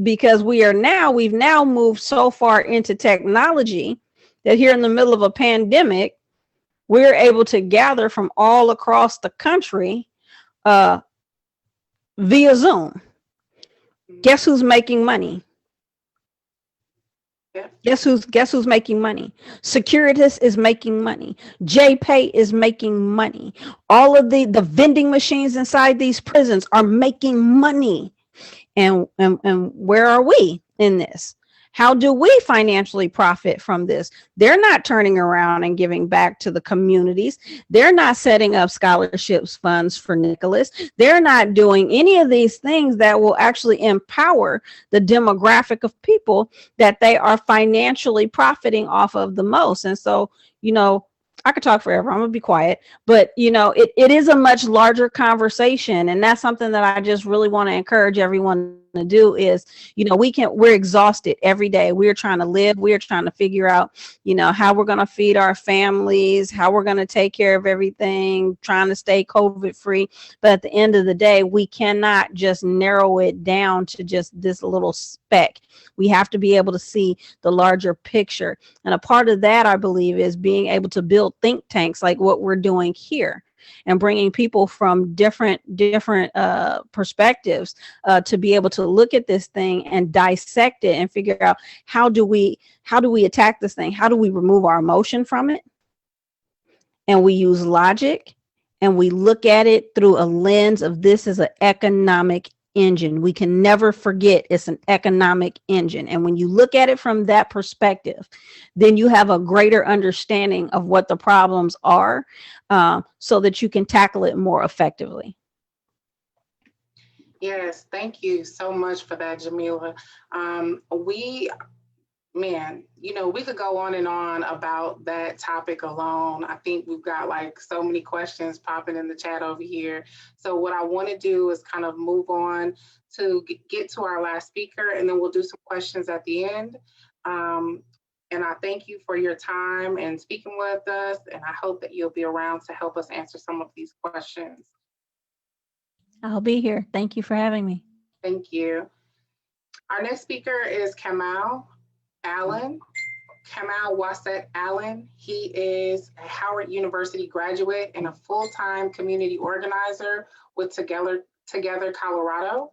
because we've now moved so far into technology that here in the middle of a pandemic, we're able to gather from all across the country via Zoom. Guess who's making money? Yeah. Guess who's making money? Securitas is making money. JPay is making money. All of the vending machines inside these prisons are making money. And where are we in this? How do we financially profit from this? They're not turning around and giving back to the communities. They're not setting up scholarships funds for Nicholas. They're not doing any of these things that will actually empower the demographic of people that they are financially profiting off of the most. And so, you know, I could talk forever. I'm gonna be quiet, but you know, it is a much larger conversation, and that's something that I just really want to encourage everyone to do. Is, you know, we're exhausted every day. We're trying to live. We're trying to figure out, you know, how we're gonna feed our families, how we're gonna take care of everything, trying to stay COVID free. But at the end of the day, we cannot just narrow it down to just this little speck. We have to be able to see the larger picture. And a part of that, I believe, is being able to build think tanks like what we're doing here, and bringing people from different perspectives to be able to look at this thing and dissect it and figure out how do we attack this thing? How do we remove our emotion from it? And we use logic, and we look at it through a lens of this is an economic engine. We can never forget it's an economic engine. And when you look at it from that perspective, then you have a greater understanding of what the problems are, so that you can tackle it more effectively. Yes, thank you so much for that, Jamila. Man, you know, we could go on and on about that topic alone. I think we've got like so many questions popping in the chat over here. So what I want to do is kind of move on to get to our last speaker, and then we'll do some questions at the end. And I thank you for your time and speaking with us, and I hope that you'll be around to help us answer some of these questions. I'll be here. Thank you for having me. Thank you. Our next speaker is Kamel Allen. Kamel Allen. He is a Howard University graduate and a full-time community organizer with Together Colorado.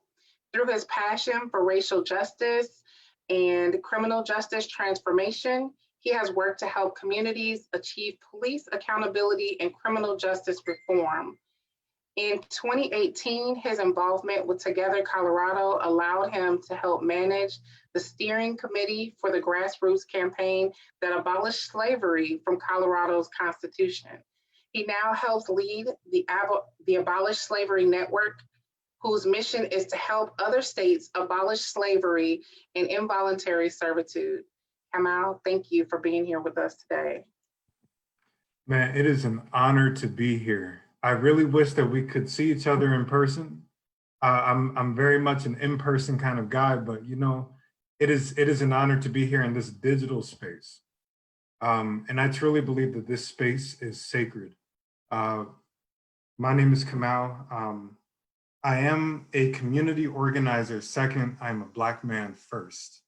Through his passion for racial justice and criminal justice transformation, he has worked to help communities achieve police accountability and criminal justice reform. In 2018, his involvement with Together Colorado allowed him to help manage the steering committee for the grassroots campaign that abolished slavery from Colorado's constitution. He now helps lead the Abolish Slavery Network, whose mission is to help other states abolish slavery and involuntary servitude. Kamel, thank you for being here with us today. Man, it is an honor to be here. I really wish that we could see each other in person. I'm very much an in-person kind of guy, but you know, it is an honor to be here in this digital space. And I truly believe that this space is sacred. My name is Kamel. I am a community organizer. Second, I'm a Black man first.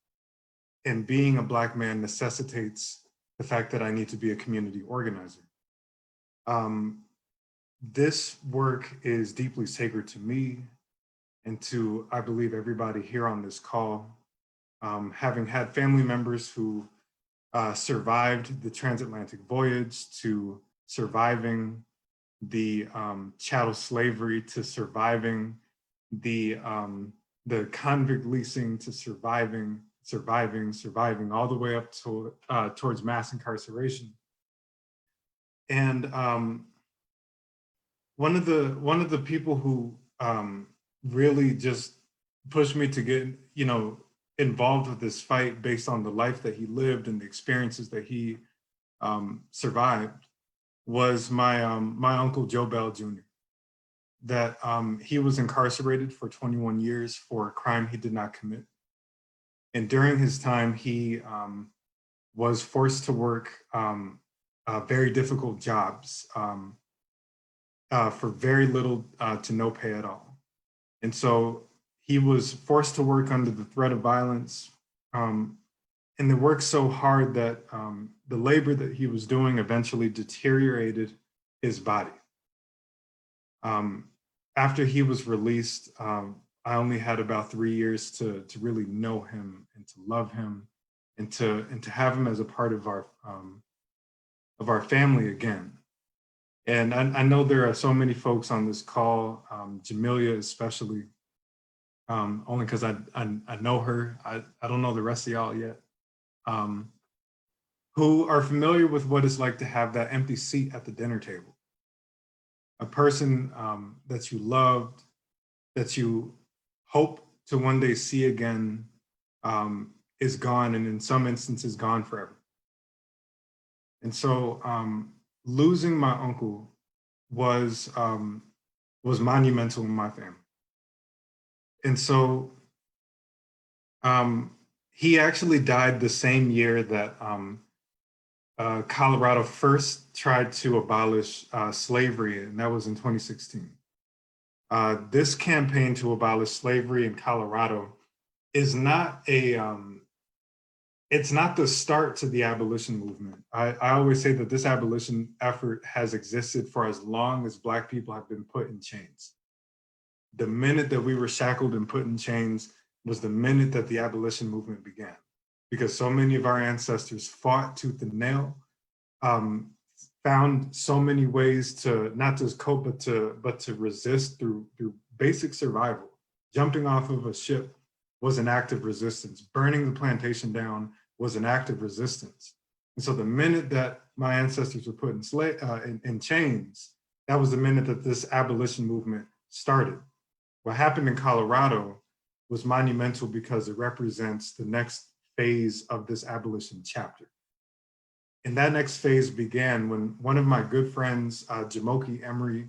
And being a Black man necessitates the fact that I need to be a community organizer. This work is deeply sacred to me and to, I believe, everybody here on this call. Having had family members who survived the transatlantic voyage, to surviving the chattel slavery, to surviving the convict leasing, to surviving all the way up to towards mass incarceration. And one of the people who really just pushed me to get, you know, involved with this fight based on the life that he lived and the experiences that he survived was my uncle Joe Bell Jr. That he was incarcerated for 21 years for a crime he did not commit. And during his time, he was forced to work very difficult jobs for very little to no pay at all. And so he was forced to work under the threat of violence. And they worked so hard that the labor that he was doing eventually deteriorated his body. After he was released, I only had about 3 years to really know him and to love him and to have him as a part of our family again. And I know there are so many folks on this call, Jamila especially, only because I know her. I don't know the rest of y'all yet, who are familiar with what it's like to have that empty seat at the dinner table. A person that you loved, that you hope to one day see again, is gone, and in some instances gone forever. And so losing my uncle was monumental in my family. And so he actually died the same year that Colorado first tried to abolish slavery, and that was in 2016. This campaign to abolish slavery in Colorado is not it's not the start to the abolition movement. I always say that this abolition effort has existed for as long as Black people have been put in chains. The minute that we were shackled and put in chains was the minute that the abolition movement began, because so many of our ancestors fought tooth and nail, found so many ways to not just cope, but to resist through basic survival. Jumping off of a ship was an act of resistance. Burning the plantation down was an act of resistance. And so the minute that my ancestors were put in chains, that was the minute that this abolition movement started. What happened in Colorado was monumental because it represents the next phase of this abolition chapter. And that next phase began when one of my good friends, Jamoki Emery,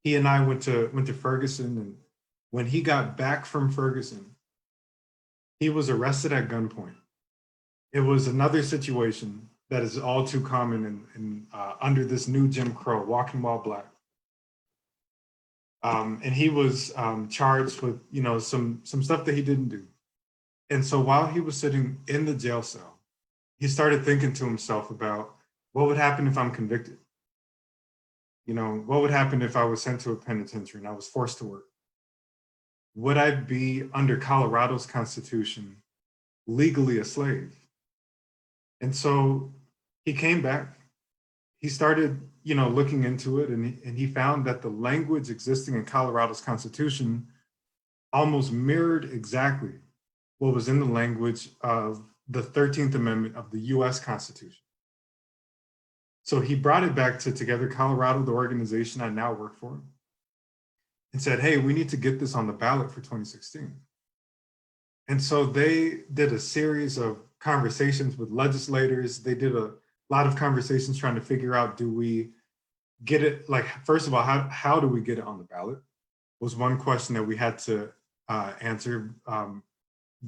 he and I went to Ferguson, and when he got back from Ferguson, he was arrested at gunpoint. It was another situation that is all too common in under this new Jim Crow, walking while Black. And he was charged with some stuff that he didn't do. And so while he was sitting in the jail cell, he started thinking to himself about what would happen if I'm convicted. What would happen if I was sent to a penitentiary and I was forced to work? Would I be, under Colorado's constitution, legally a slave? And so he came back, he started, looking into it, and he found that the language existing in Colorado's constitution almost mirrored exactly what was in the language of the 13th Amendment of the US Constitution. So he brought it back to Together Colorado, the organization I now work for, and said, hey, we need to get this on the ballot for 2016. And so they did a series of conversations with legislators. They did a lot of conversations trying to figure out, do we get it, first of all, how do we get it on the ballot was one question that we had to answer.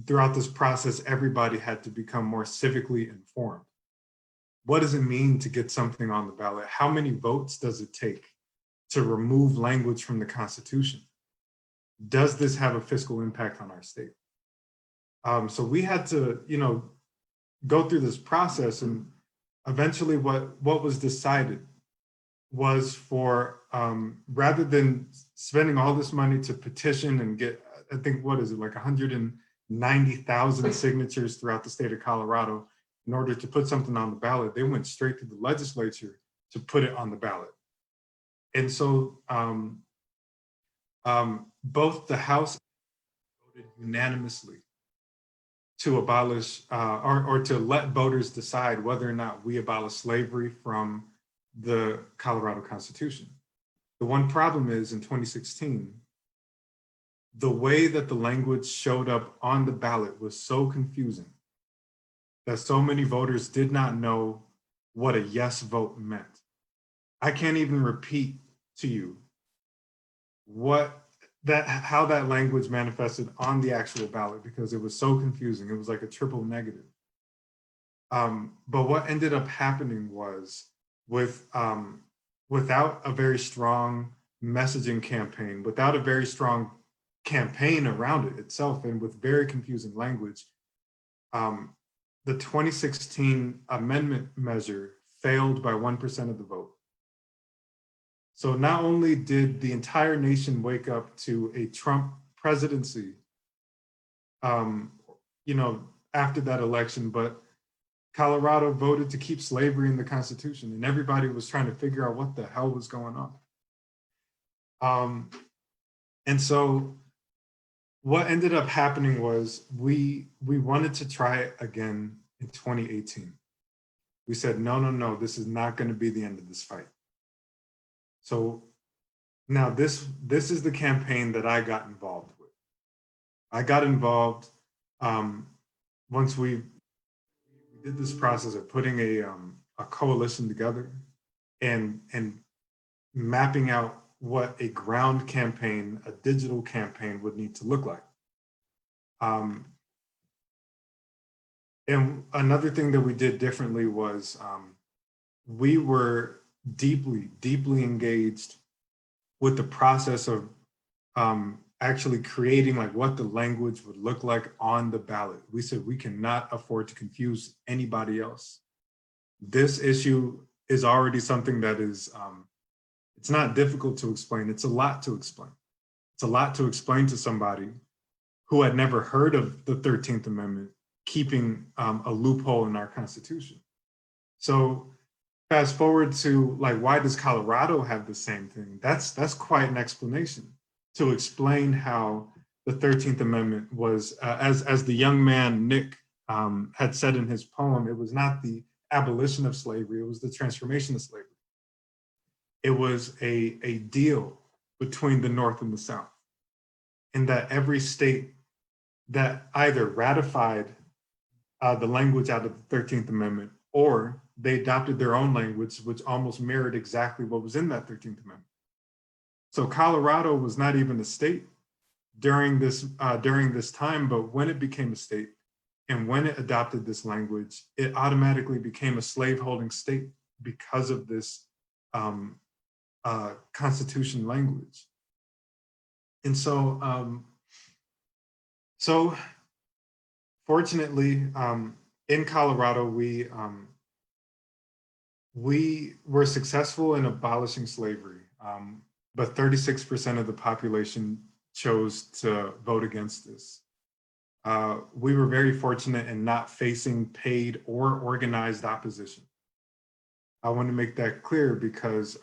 Throughout this process, everybody had to become more civically informed. What does it mean to get something on the ballot? How many votes does it take to remove language from the Constitution? Does this have a fiscal impact on our state? So we had to, go through this process, and eventually what was decided was for, rather than spending all this money to petition and get, I think, 190,000 signatures throughout the state of Colorado in order to put something on the ballot, they went straight to the legislature to put it on the ballot. And so both the House voted unanimously to abolish or to let voters decide whether or not we abolish slavery from the Colorado Constitution. The one problem is, in 2016, the way that the language showed up on the ballot was so confusing that so many voters did not know what a yes vote meant. I can't even repeat to you how that language manifested on the actual ballot because it was so confusing. It was like a triple negative. But what ended up happening was without a very strong messaging campaign, without a very strong campaign around it itself, and with very confusing language, the 2016 amendment measure failed by 1% of the vote. So not only did the entire nation wake up to a Trump presidency, after that election, but Colorado voted to keep slavery in the Constitution, and everybody was trying to figure out what the hell was going on. And so what ended up happening was we wanted to try it again in 2018. We said, no, this is not going to be the end of this fight. So now this is the campaign that I got involved with. I got involved once we did this process of putting a coalition together and mapping out what a ground campaign, a digital campaign would need to look like. And another thing that we did differently was we were deeply engaged with the process of actually creating like what the language would look like on the ballot. We said we cannot afford to confuse anybody else. This issue is already something that is, it's not difficult to explain. It's a lot to explain. It's a lot to explain to somebody who had never heard of the 13th Amendment keeping a loophole in our Constitution. So fast forward to like, why does Colorado have the same thing? That's quite an explanation to explain how the 13th Amendment was, as the young man Nick had said in his poem, it was not the abolition of slavery, it was the transformation of slavery. It was a deal between the North and the South, in that every state that either ratified the language out of the 13th Amendment, or they adopted their own language, which almost mirrored exactly what was in that 13th Amendment. So Colorado was not even a state during this time, but when it became a state and when it adopted this language, it automatically became a slaveholding state because of this Constitution language. And so, fortunately, in Colorado, we were successful in abolishing slavery, but 36% of the population chose to vote against this. We were very fortunate in not facing paid or organized opposition. I want to make that clear because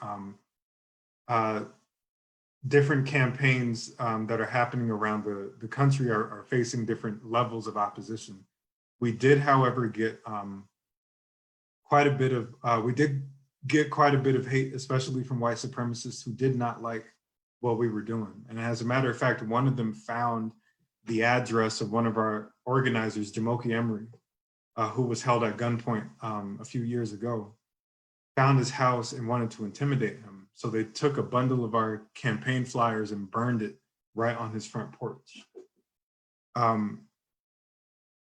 different campaigns that are happening around the country are facing different levels of opposition. We did, however, get quite a bit of hate, especially from white supremacists who did not like what we were doing. And as a matter of fact, one of them found the address of one of our organizers, Jamoki Emery, who was held at gunpoint a few years ago, found his house and wanted to intimidate him. So they took a bundle of our campaign flyers and burned it right on his front porch.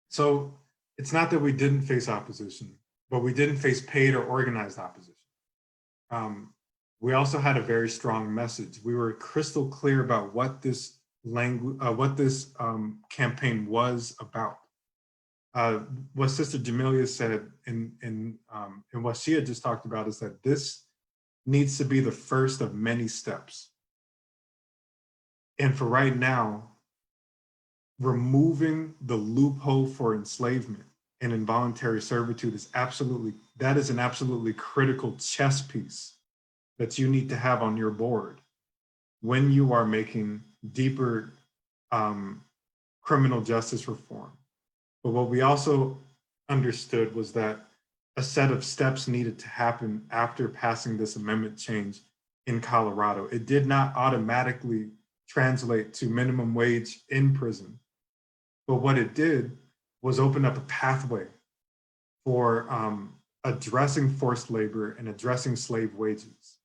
So it's not that we didn't face opposition, but we didn't face paid or organized opposition. We also had a very strong message. We were crystal clear about what this campaign was about. What Sister Jamelia said in what she had just talked about is that this needs to be the first of many steps. And for right now, removing the loophole for enslavement and involuntary servitude is an absolutely critical chess piece that you need to have on your board when you are making deeper criminal justice reform. But what we also understood was that a set of steps needed to happen after passing this amendment change in Colorado. It did not automatically translate to minimum wage in prison, but what it did was open up a pathway for addressing forced labor and addressing slave wages.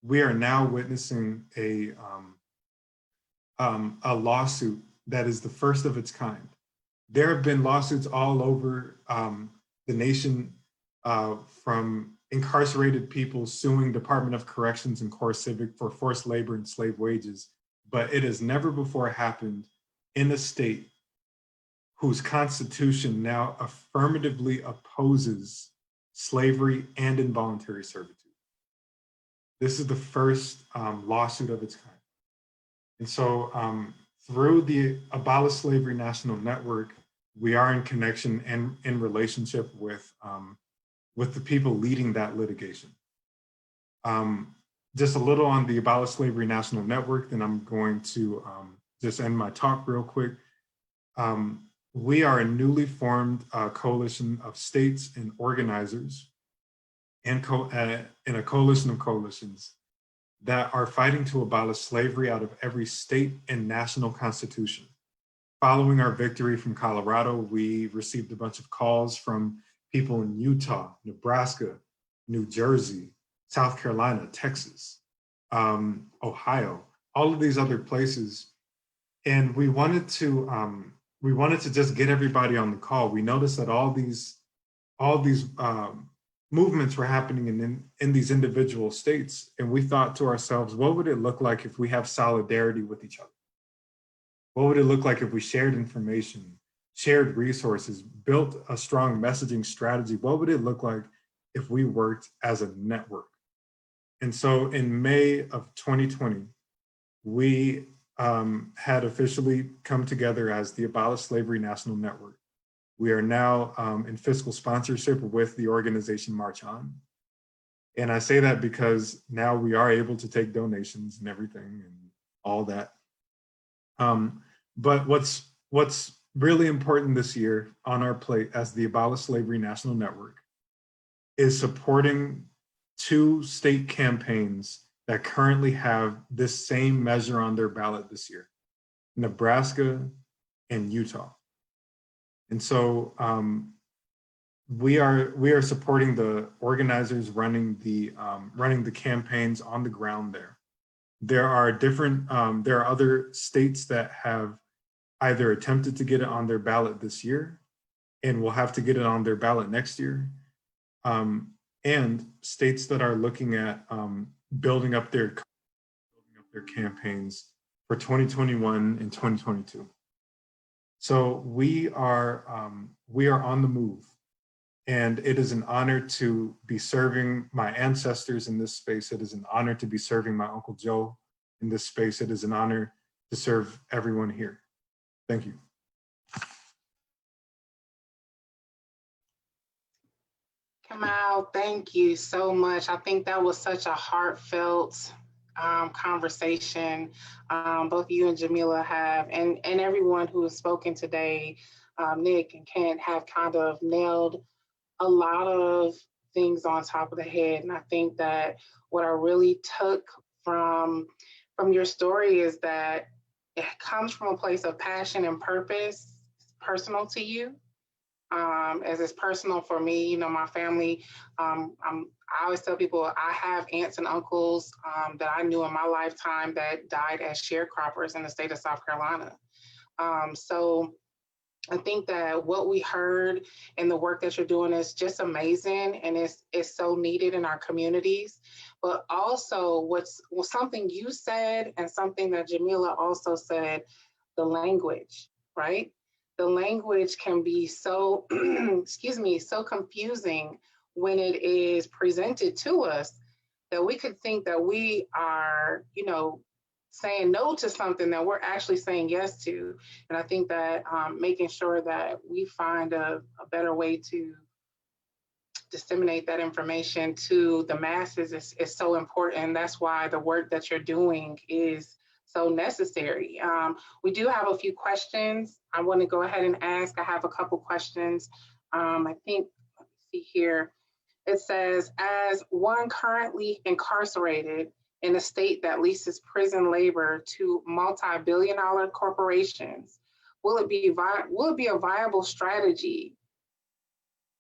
We are now witnessing a lawsuit that is the first of its kind. There have been lawsuits all over the nation from incarcerated people suing Department of Corrections and Core Civic for forced labor and slave wages, but it has never before happened in a state whose constitution now affirmatively opposes slavery and involuntary servitude. This is the first lawsuit of its kind. And so through the Abolish Slavery National Network, we are in connection and in relationship with the people leading that litigation. Just a little on the Abolish Slavery National Network, then I'm going to just end my talk real quick. We are a newly formed coalition of states and organizers and in a coalition of coalitions that are fighting to abolish slavery out of every state and national constitution. Following our victory from Colorado, we received a bunch of calls from people in Utah, Nebraska, New Jersey, South Carolina, Texas, Ohio, all of these other places. And we wanted to just get everybody on the call. We noticed that all these movements were happening in these individual states. And we thought to ourselves, what would it look like if we have solidarity with each other? What would it look like if we shared information, shared resources, built a strong messaging strategy? What would it look like if we worked as a network? And so in May of 2020, we had officially come together as the Abolish Slavery National Network. We are now in fiscal sponsorship with the organization March On. And I say that because now we are able to take donations and everything and all that. But what's really important this year on our plate as the Abolish Slavery National Network is supporting 2 state campaigns that currently have this same measure on their ballot this year, Nebraska and Utah. And so we are supporting the organizers running the campaigns on the ground there. There are other states that have either attempted to get it on their ballot this year and will have to get it on their ballot next year, and states that are looking at building up their campaigns for 2021 and 2022. So we are on the move, and it is an honor to be serving my ancestors in this space. It is an honor to be serving my Uncle Joe in this space. It is an honor to serve everyone here. Thank you. Kamel, thank you so much. I think that was such a heartfelt conversation both you and Jamila have, and everyone who has spoken today, Nick and Kent, have kind of nailed a lot of things on top of the head. And I think that what I really took from your story is that it comes from a place of passion and purpose, personal to you. As it's personal for me, you know, my family, I always tell people I have aunts and uncles that I knew in my lifetime that died as sharecroppers in the state of South Carolina. So I think that what we heard and the work that you're doing is just amazing, and it's so needed in our communities. But also something you said and something that Jamila also said, the language, right? The language can be so, so confusing when it is presented to us that we could think that we are, you know, saying no to something that we're actually saying yes to. And I think that making sure that we find a better way to disseminate that information to the masses is so important. And that's why the work that you're doing is so necessary. We do have a few questions I want to go ahead and ask. I have a couple questions. I think, let me see here. It says, as one currently incarcerated in a state that leases prison labor to multi-billion-dollar corporations, will it be a viable strategy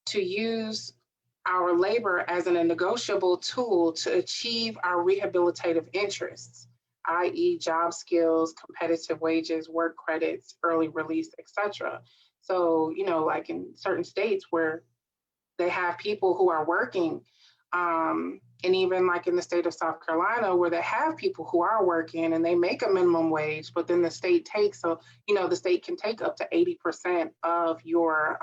to use our labor as a negotiable tool to achieve our rehabilitative interests, i.e. job skills, competitive wages, work credits, early release, etc.? So, you know, like in certain states where they have people who are working, and even like in the state of South Carolina, where they have people who are working and they make a minimum wage, but then the state takes, so, you know, the state can take up to 80% of your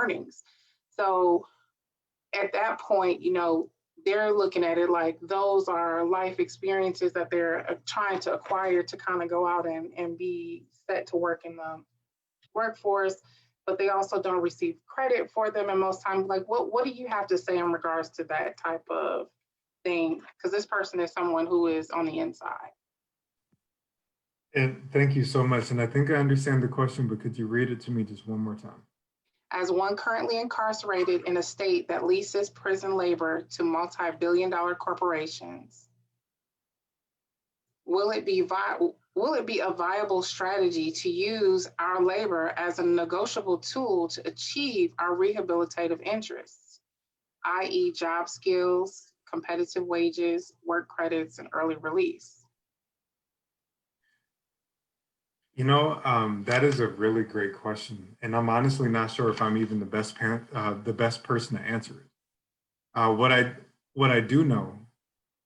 earnings. So at that point, you know, they're looking at it like those are life experiences that they're trying to acquire to kind of go out and be set to work in the workforce, but they also don't receive credit for them. And most times, like, what do you have to say in regards to that type of thing? Because this person is someone who is on the inside. And thank you so much. And I think I understand the question, but could you read it to me just one more time? As one currently incarcerated in a state that leases prison labor to multi-billion-dollar corporations, will it be a viable strategy to use our labor as a negotiable tool to achieve our rehabilitative interests, i.e. job skills, competitive wages, work credits, and early release? You know, that is a really great question, and I'm honestly not sure if I'm even the best person to answer it. What I do know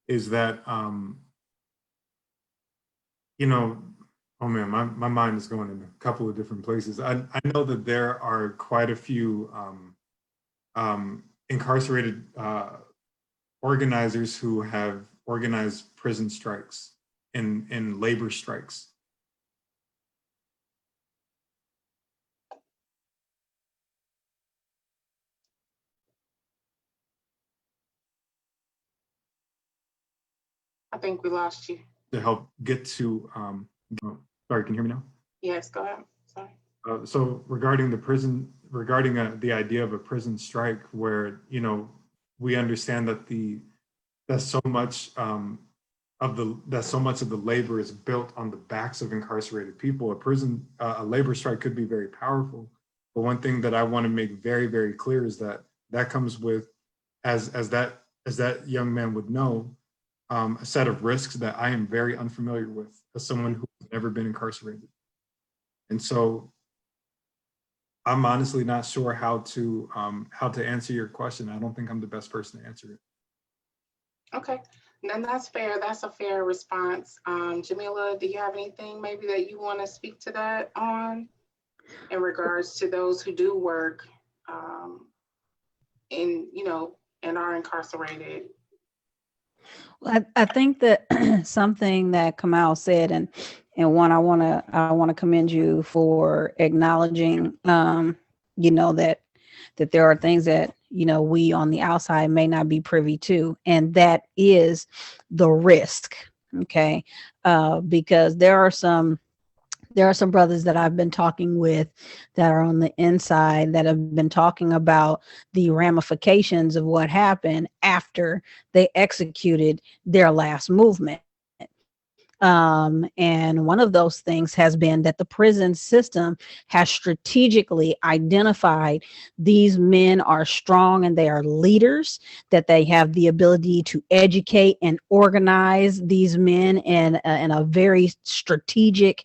is that you know, oh man, my mind is going in a couple of different places. I know that there are quite a few incarcerated organizers who have organized prison strikes and labor strikes. I think we lost you. To help get to sorry, can you hear me now? Yes, go ahead. Sorry. So regarding the idea of a prison strike, where we understand that so much of the labor is built on the backs of incarcerated people. A labor strike could be very powerful, but one thing that I want to make very, very clear is that comes with, as that young man would know, a set of risks that I am very unfamiliar with as someone who has never been incarcerated. And so I'm honestly not sure how to answer your question. I don't think I'm the best person to answer it. Okay, then that's fair. That's a fair response. Jamila, do you have anything maybe that you want to speak to that on in regards to those who do work and are incarcerated? I think that something that Kamel said, and one I want to commend you for acknowledging, that there are things that we on the outside may not be privy to, and that is the risk. Okay, because there are some brothers that I've been talking with that are on the inside that have been talking about the ramifications of what happened after they executed their last movement. And one of those things has been that the prison system has strategically identified these men are strong and they are leaders, that they have the ability to educate and organize these men in a very strategic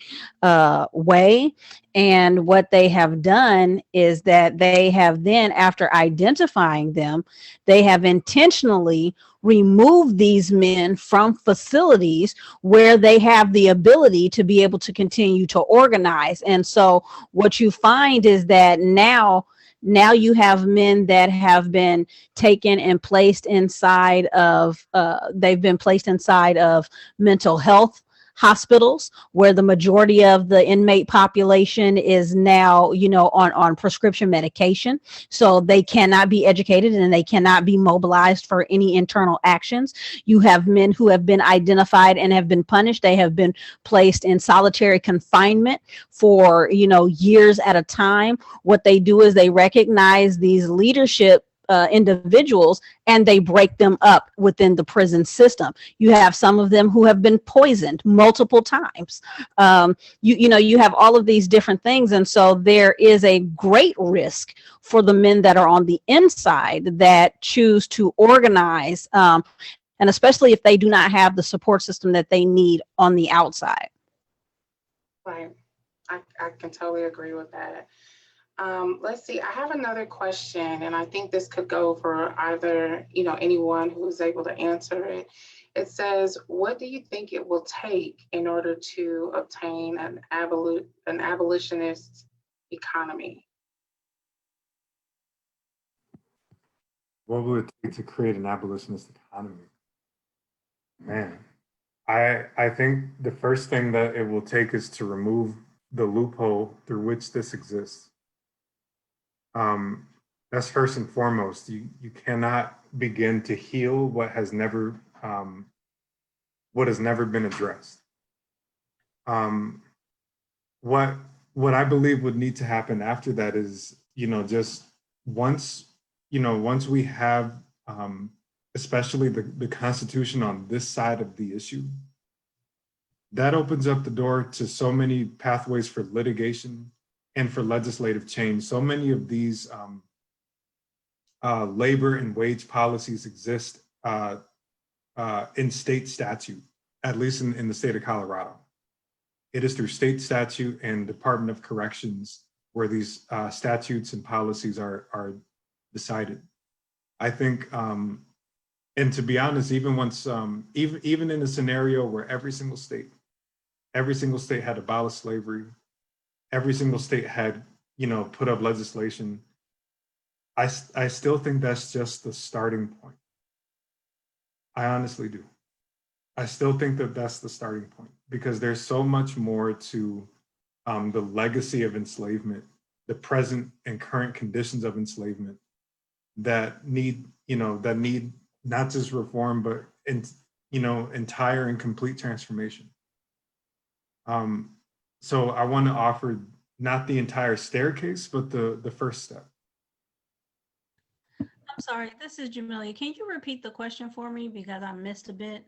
way. And what they have done is that they have then, after identifying them, they have intentionally removed these men from facilities where they have the ability to be able to continue to organize. And so what you find is that now you have men that have been taken and placed inside of they've been placed inside of mental health hospitals, where the majority of the inmate population is now, on prescription medication. So they cannot be educated and they cannot be mobilized for any internal actions. You have men who have been identified and have been punished. They have been placed in solitary confinement for, years at a time. What they do is they recognize these leadership individuals and they break them up within the prison system. You have some of them who have been poisoned multiple times. You have all of these different things. And so there is a great risk for the men that are on the inside that choose to organize, and especially if they do not have the support system that they need on the outside. Right. I can totally agree with that. Let's see, I have another question, and I think this could go for either, anyone who is able to answer it. It says, what do you think it will take in order to obtain an abolitionist economy? What will it take to create an abolitionist economy? Man, I think the first thing that it will take is to remove the loophole through which this exists. That's first and foremost. You cannot begin to heal what has never been addressed. Um, what I believe would need to happen after that is, just once, once we have, especially the Constitution on this side of the issue, that opens up the door to so many pathways for litigation and for legislative change. So many of these labor and wage policies exist in state statute, at least in the state of Colorado. It is through state statute and Department of Corrections where these statutes and policies are decided. I think, and to be honest, even once, even in a scenario where every single state had abolished slavery, every single state had, put up legislation, I still think that's just the starting point. I honestly do. I still think that that's the starting point because there's so much more to the legacy of enslavement, the present and current conditions of enslavement that need not just reform, but entire and complete transformation. So I want to offer not the entire staircase, but the first step. I'm sorry, this is Jamelia. Can you repeat the question for me because I missed a bit?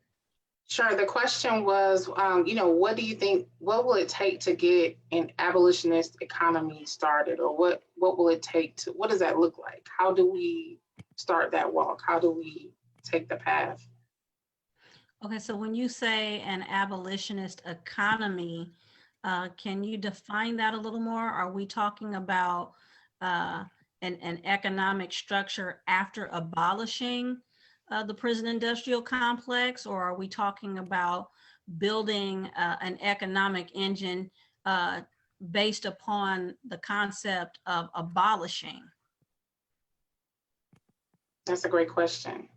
Sure. The question was, what do you think, what will it take to get an abolitionist economy started? Or what will it take to, what does that look like? How do we start that walk? How do we take the path? Okay, so when you say an abolitionist economy, can you define that a little more? Are we talking about an economic structure after abolishing the prison industrial complex, or are we talking about building an economic engine based upon the concept of abolishing? That's a great question.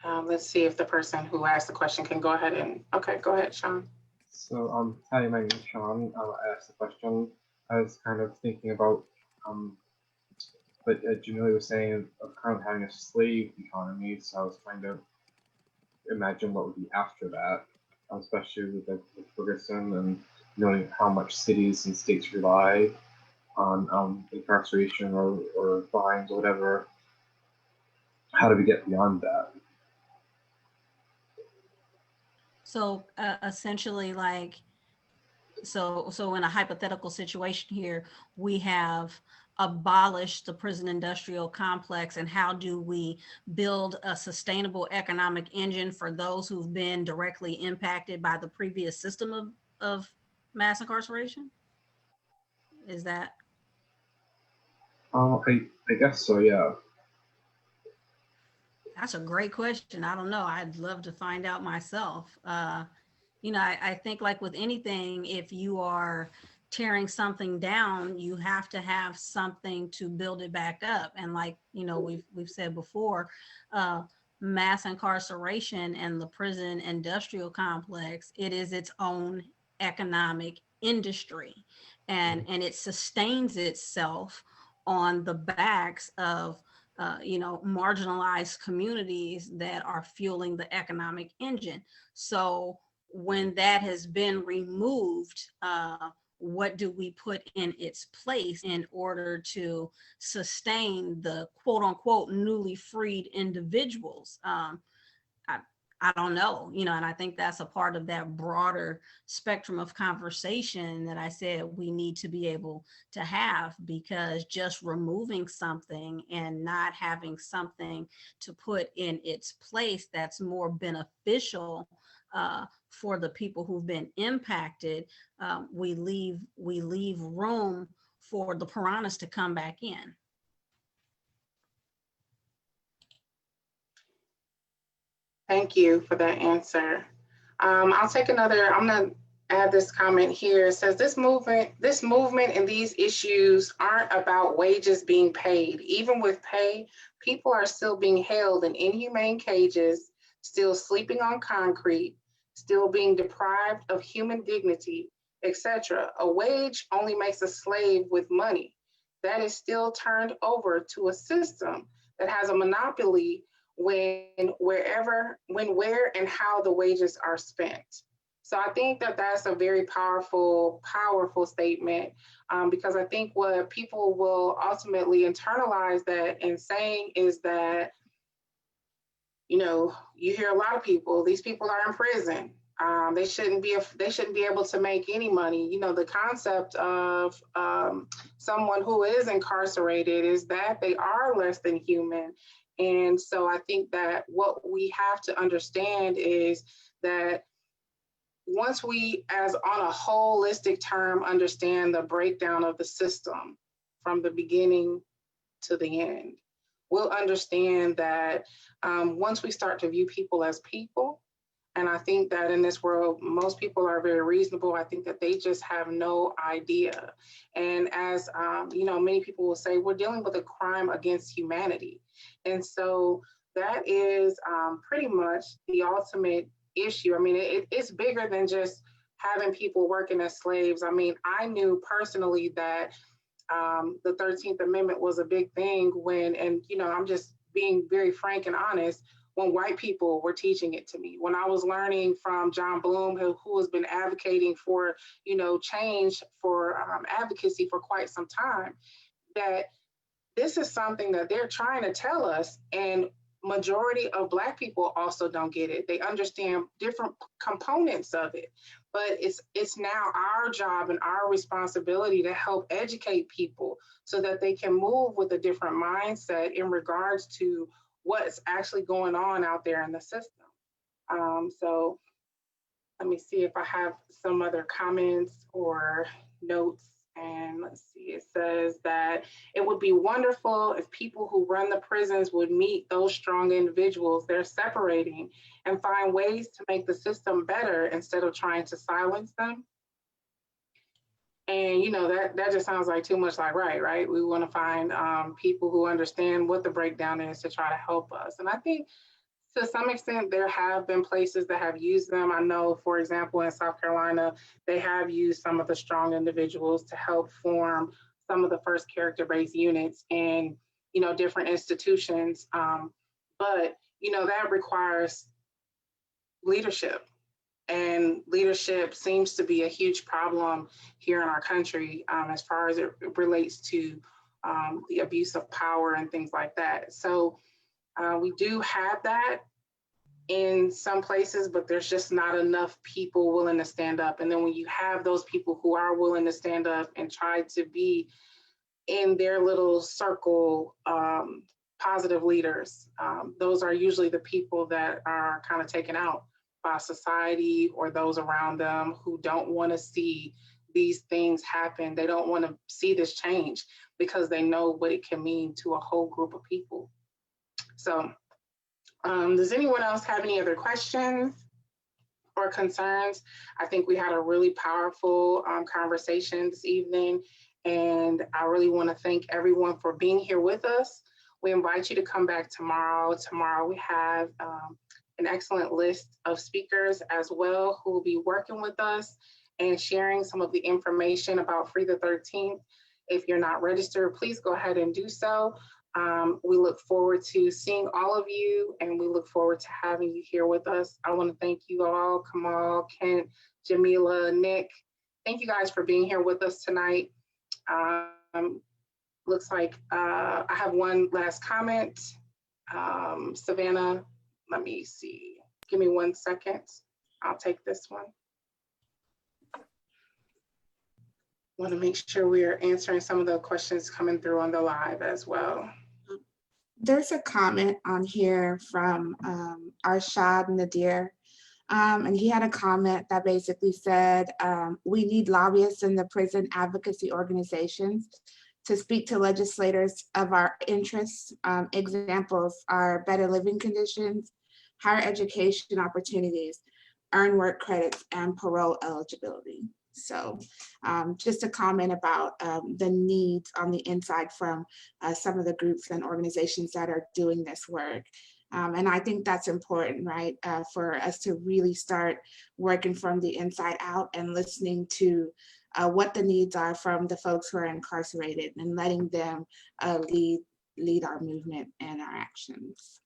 Let's see if the person who asked the question can go ahead and, okay, go ahead, Sean. So, hi, my name is Sean. I asked the question. I was kind of thinking about what Jamelia was saying of kind of having a slave economy. So I was trying to imagine what would be after that, especially with Ferguson and knowing how much cities and states rely on incarceration or fines or whatever. How do we get beyond that? So essentially, like, so in a hypothetical situation here, we have abolished the prison industrial complex, and how do we build a sustainable economic engine for those who've been directly impacted by the previous system of mass incarceration? Is that? I guess so, yeah. That's a great question. I don't know. I'd love to find out myself. I think like with anything, if you are tearing something down, you have to have something to build it back up. And like, we've said before, mass incarceration and the prison industrial complex, it is its own economic industry, and it sustains itself on the backs of marginalized communities that are fueling the economic engine. So when that has been removed, what do we put in its place in order to sustain the quote unquote newly freed individuals? I don't know, and I think that's a part of that broader spectrum of conversation that I said we need to be able to have, because just removing something and not having something to put in its place that's more beneficial for the people who've been impacted, we leave room for the piranhas to come back in. Thank you for that answer. I'll take another, I'm gonna add this comment here. It says this movement and these issues aren't about wages being paid. Even with pay, people are still being held in inhumane cages, still sleeping on concrete, still being deprived of human dignity, etc. A wage only makes a slave with money. That is still turned over to a system that has a monopoly where, and how the wages are spent. So I think that that's a very powerful statement, because I think what people will ultimately internalize that in saying is that, you know, you hear a lot of people, these people are in prison. They shouldn't be able to make any money. You know, the concept of someone who is incarcerated is that they are less than human. And so I think that what we have to understand is that once we, as on a holistic term, understand the breakdown of the system from the beginning to the end, we'll understand that once we start to view people as people, and I think that in this world, most people are very reasonable. I think that they just have no idea. And as you know, many people will say, we're dealing with a crime against humanity. And so that is pretty much the ultimate issue. I mean, it's bigger than just having people working as slaves. I mean, I knew personally that the 13th Amendment was a big thing when, and you know, I'm just being very frank and honest, when white people were teaching it to me, when I was learning from John Bloom, who has been advocating for, you know, change for advocacy for quite some time, that this is something that they're trying to tell us. And majority of Black people also don't get it. They understand different components of it, but it's now our job and our responsibility to help educate people so that they can move with a different mindset in regards to what's actually going on out there in the system. So let me see if I have some other comments or notes. And let's see, it says that it would be wonderful if people who run the prisons would meet those strong individuals they're separating and find ways to make the system better instead of trying to silence them. And you know, that just sounds like too much like right? We want to find people who understand what the breakdown is to try to help us. And I think to some extent, there have been places that have used them. I know, for example, in South Carolina, they have used some of the strong individuals to help form some of the first character-based units in, you know, different institutions. But, you know, that requires leadership. And leadership seems to be a huge problem here in our country as far as it relates to the abuse of power and things like that. So we do have that in some places, but there's just not enough people willing to stand up. And then when you have those people who are willing to stand up and try to be in their little circle, positive leaders, those are usually the people that are kind of taken out by society or those around them who don't want to see these things happen. They don't want to see this change because they know what it can mean to a whole group of people. So does anyone else have any other questions or concerns? I think we had a really powerful conversation this evening, and I really want to thank everyone for being here with us. We invite you to come back tomorrow. Tomorrow we have an excellent list of speakers as well who will be working with us and sharing some of the information about Free the 13th. If you're not registered, please go ahead and do so. We look forward to seeing all of you, and we look forward to having you here with us. I want to thank you all, Kamel, Kent, Jamila, Nick. Thank you guys for being here with us tonight. Looks like I have one last comment. Savannah, let me see. Give me 1 second. I'll take this one. Want to make sure we are answering some of the questions coming through on the live as well. There's a comment on here from Arshad Nadir, and he had a comment that basically said, we need lobbyists in the prison advocacy organizations to speak to legislators of our interests. Examples are better living conditions, higher education opportunities, earned work credits, and parole eligibility. So just a comment about the needs on the inside from some of the groups and organizations that are doing this work. And I think that's important, right? For us to really start working from the inside out and listening to what the needs are from the folks who are incarcerated and letting them lead our movement and our actions.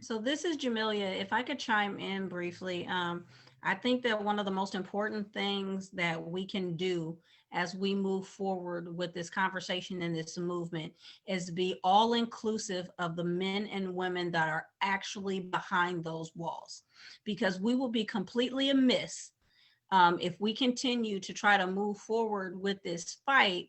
So this is Jamelia. If I could chime in briefly, I think that one of the most important things that we can do as we move forward with this conversation and this movement is be all inclusive of the men and women that are actually behind those walls, because we will be completely amiss if we continue to try to move forward with this fight,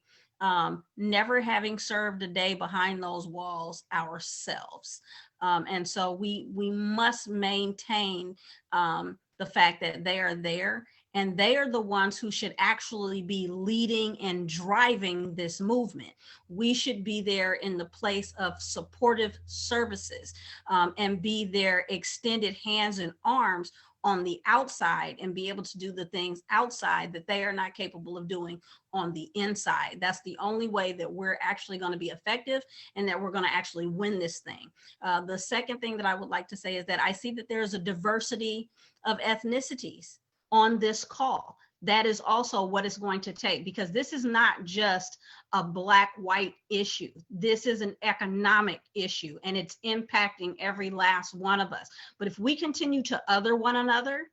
never having served a day behind those walls ourselves. And so we must maintain the fact that they are there, and they are the ones who should actually be leading and driving this movement. We should be there in the place of supportive services, and be their extended hands and arms on the outside, and be able to do the things outside that they are not capable of doing on the inside. That's the only way that we're actually going to be effective and that we're going to actually win this thing. The second thing that I would like to say is that I see that there's a diversity of ethnicities on this call. That is also what it's going to take, because this is not just a black-white issue. This is an economic issue, and it's impacting every last one of us. But if we continue to other one another,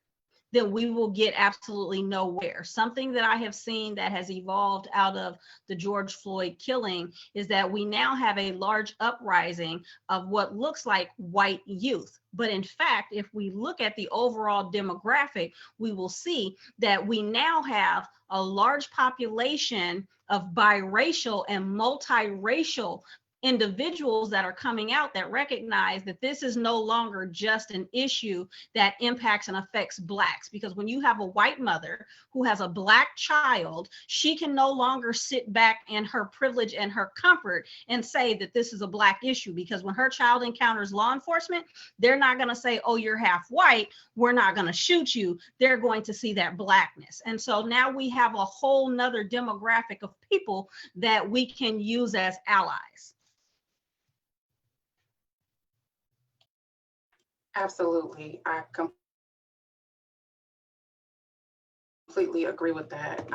then we will get absolutely nowhere. Something that I have seen that has evolved out of the George Floyd killing is that we now have a large uprising of what looks like white youth. But in fact, if we look at the overall demographic, we will see that we now have a large population of biracial and multiracial individuals that are coming out that recognize that this is no longer just an issue that impacts and affects Blacks. Because when you have a white mother who has a Black child, she can no longer sit back in her privilege and her comfort and say that this is a Black issue, because when her child encounters law enforcement, they're not going to say, oh, you're half white, we're not going to shoot you. They're going to see that Blackness. And so now we have a whole nother demographic of people that we can use as allies. Absolutely. I completely agree with that.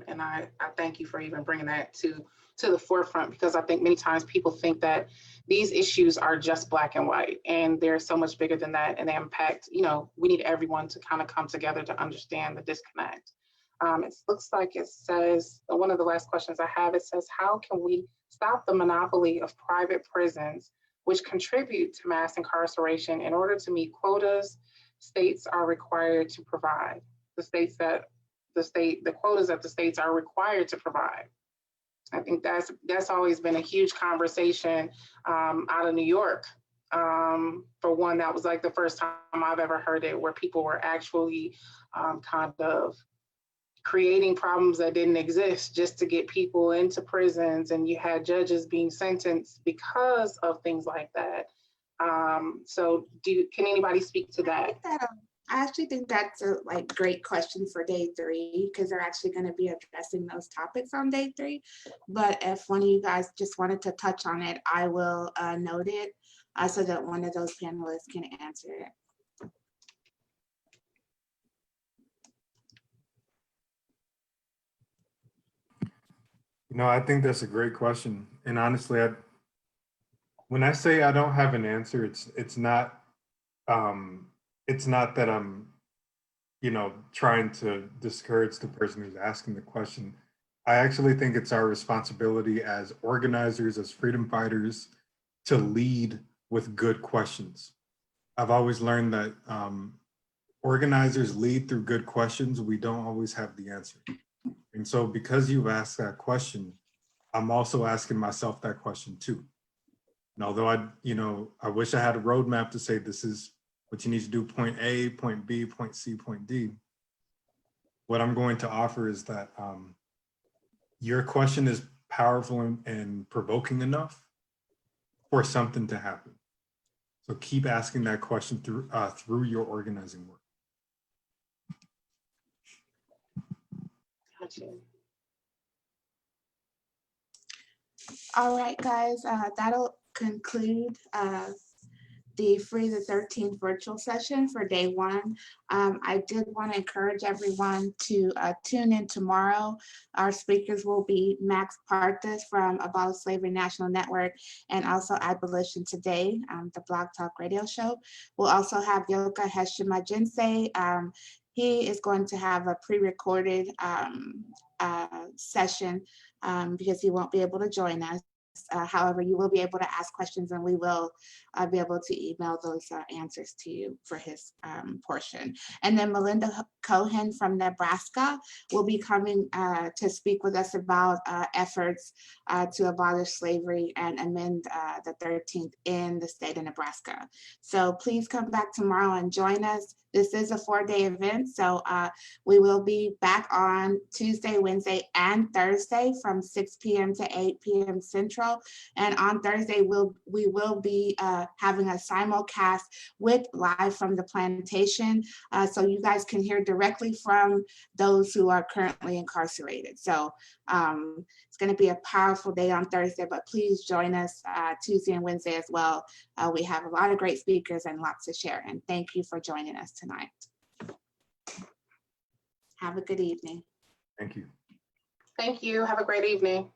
And I thank you for even bringing that to the forefront, because I think many times people think that these issues are just black and white, and they're so much bigger than that, and they impact, we need everyone to kind of come together to understand the disconnect. It looks like it says, one of the last questions I have, it says, how can we stop the monopoly of private prisons which contribute to mass incarceration in order to meet quotas states are required to provide? The quotas that the states are required to provide. I think that's always been a huge conversation out of New York. For one, that was like the first time I've ever heard it, where people were actually kind of creating problems that didn't exist just to get people into prisons, and you had judges being sentenced because of things like that. So can anybody speak to that? I actually think that's a great question for day 3, because they're actually going to be addressing those topics on day 3. But if one of you guys just wanted to touch on it, I will note it so that one of those panelists can answer it. I think that's a great question. And honestly, when I say I don't have an answer, it's not that I'm, trying to discourage the person who's asking the question. I actually think it's our responsibility as organizers, as freedom fighters, to lead with good questions. I've always learned that organizers lead through good questions. We don't always have the answer. And so because you've asked that question, I'm also asking myself that question too. And although I wish I had a roadmap to say this is what you need to do, point A, point B, point C, point D, what I'm going to offer is that your question is powerful and provoking enough for something to happen. So keep asking that question through your organizing work. Gotcha. All right, guys, that'll conclude the Free the 13th virtual session for day one. I did want to encourage everyone to tune in tomorrow. Our speakers will be Max Parthas from Abolish Slavery National Network and also Abolition Today, the Blog Talk radio show. We'll also have Yoka Heshima-Jinsei. He is going to have a pre-recorded session because he won't be able to join us. However, you will be able to ask questions and we will be able to email those answers to you for his portion. And then Melinda Cohen from Nebraska will be coming to speak with us about efforts to abolish slavery and amend the 13th in the state of Nebraska. So please come back tomorrow and join us. This is a 4-day event, so we will be back on Tuesday, Wednesday, and Thursday from 6 p.m. to 8 p.m. Central. And on Thursday, we will be having a simulcast with Live from the Plantation, so you guys can hear directly from those who are currently incarcerated. So it's going to be a powerful day on Thursday, but please join us Tuesday and Wednesday as well. We have a lot of great speakers and lots to share. And thank you for joining us tonight. Have a good evening. Thank you. Thank you. Have a great evening.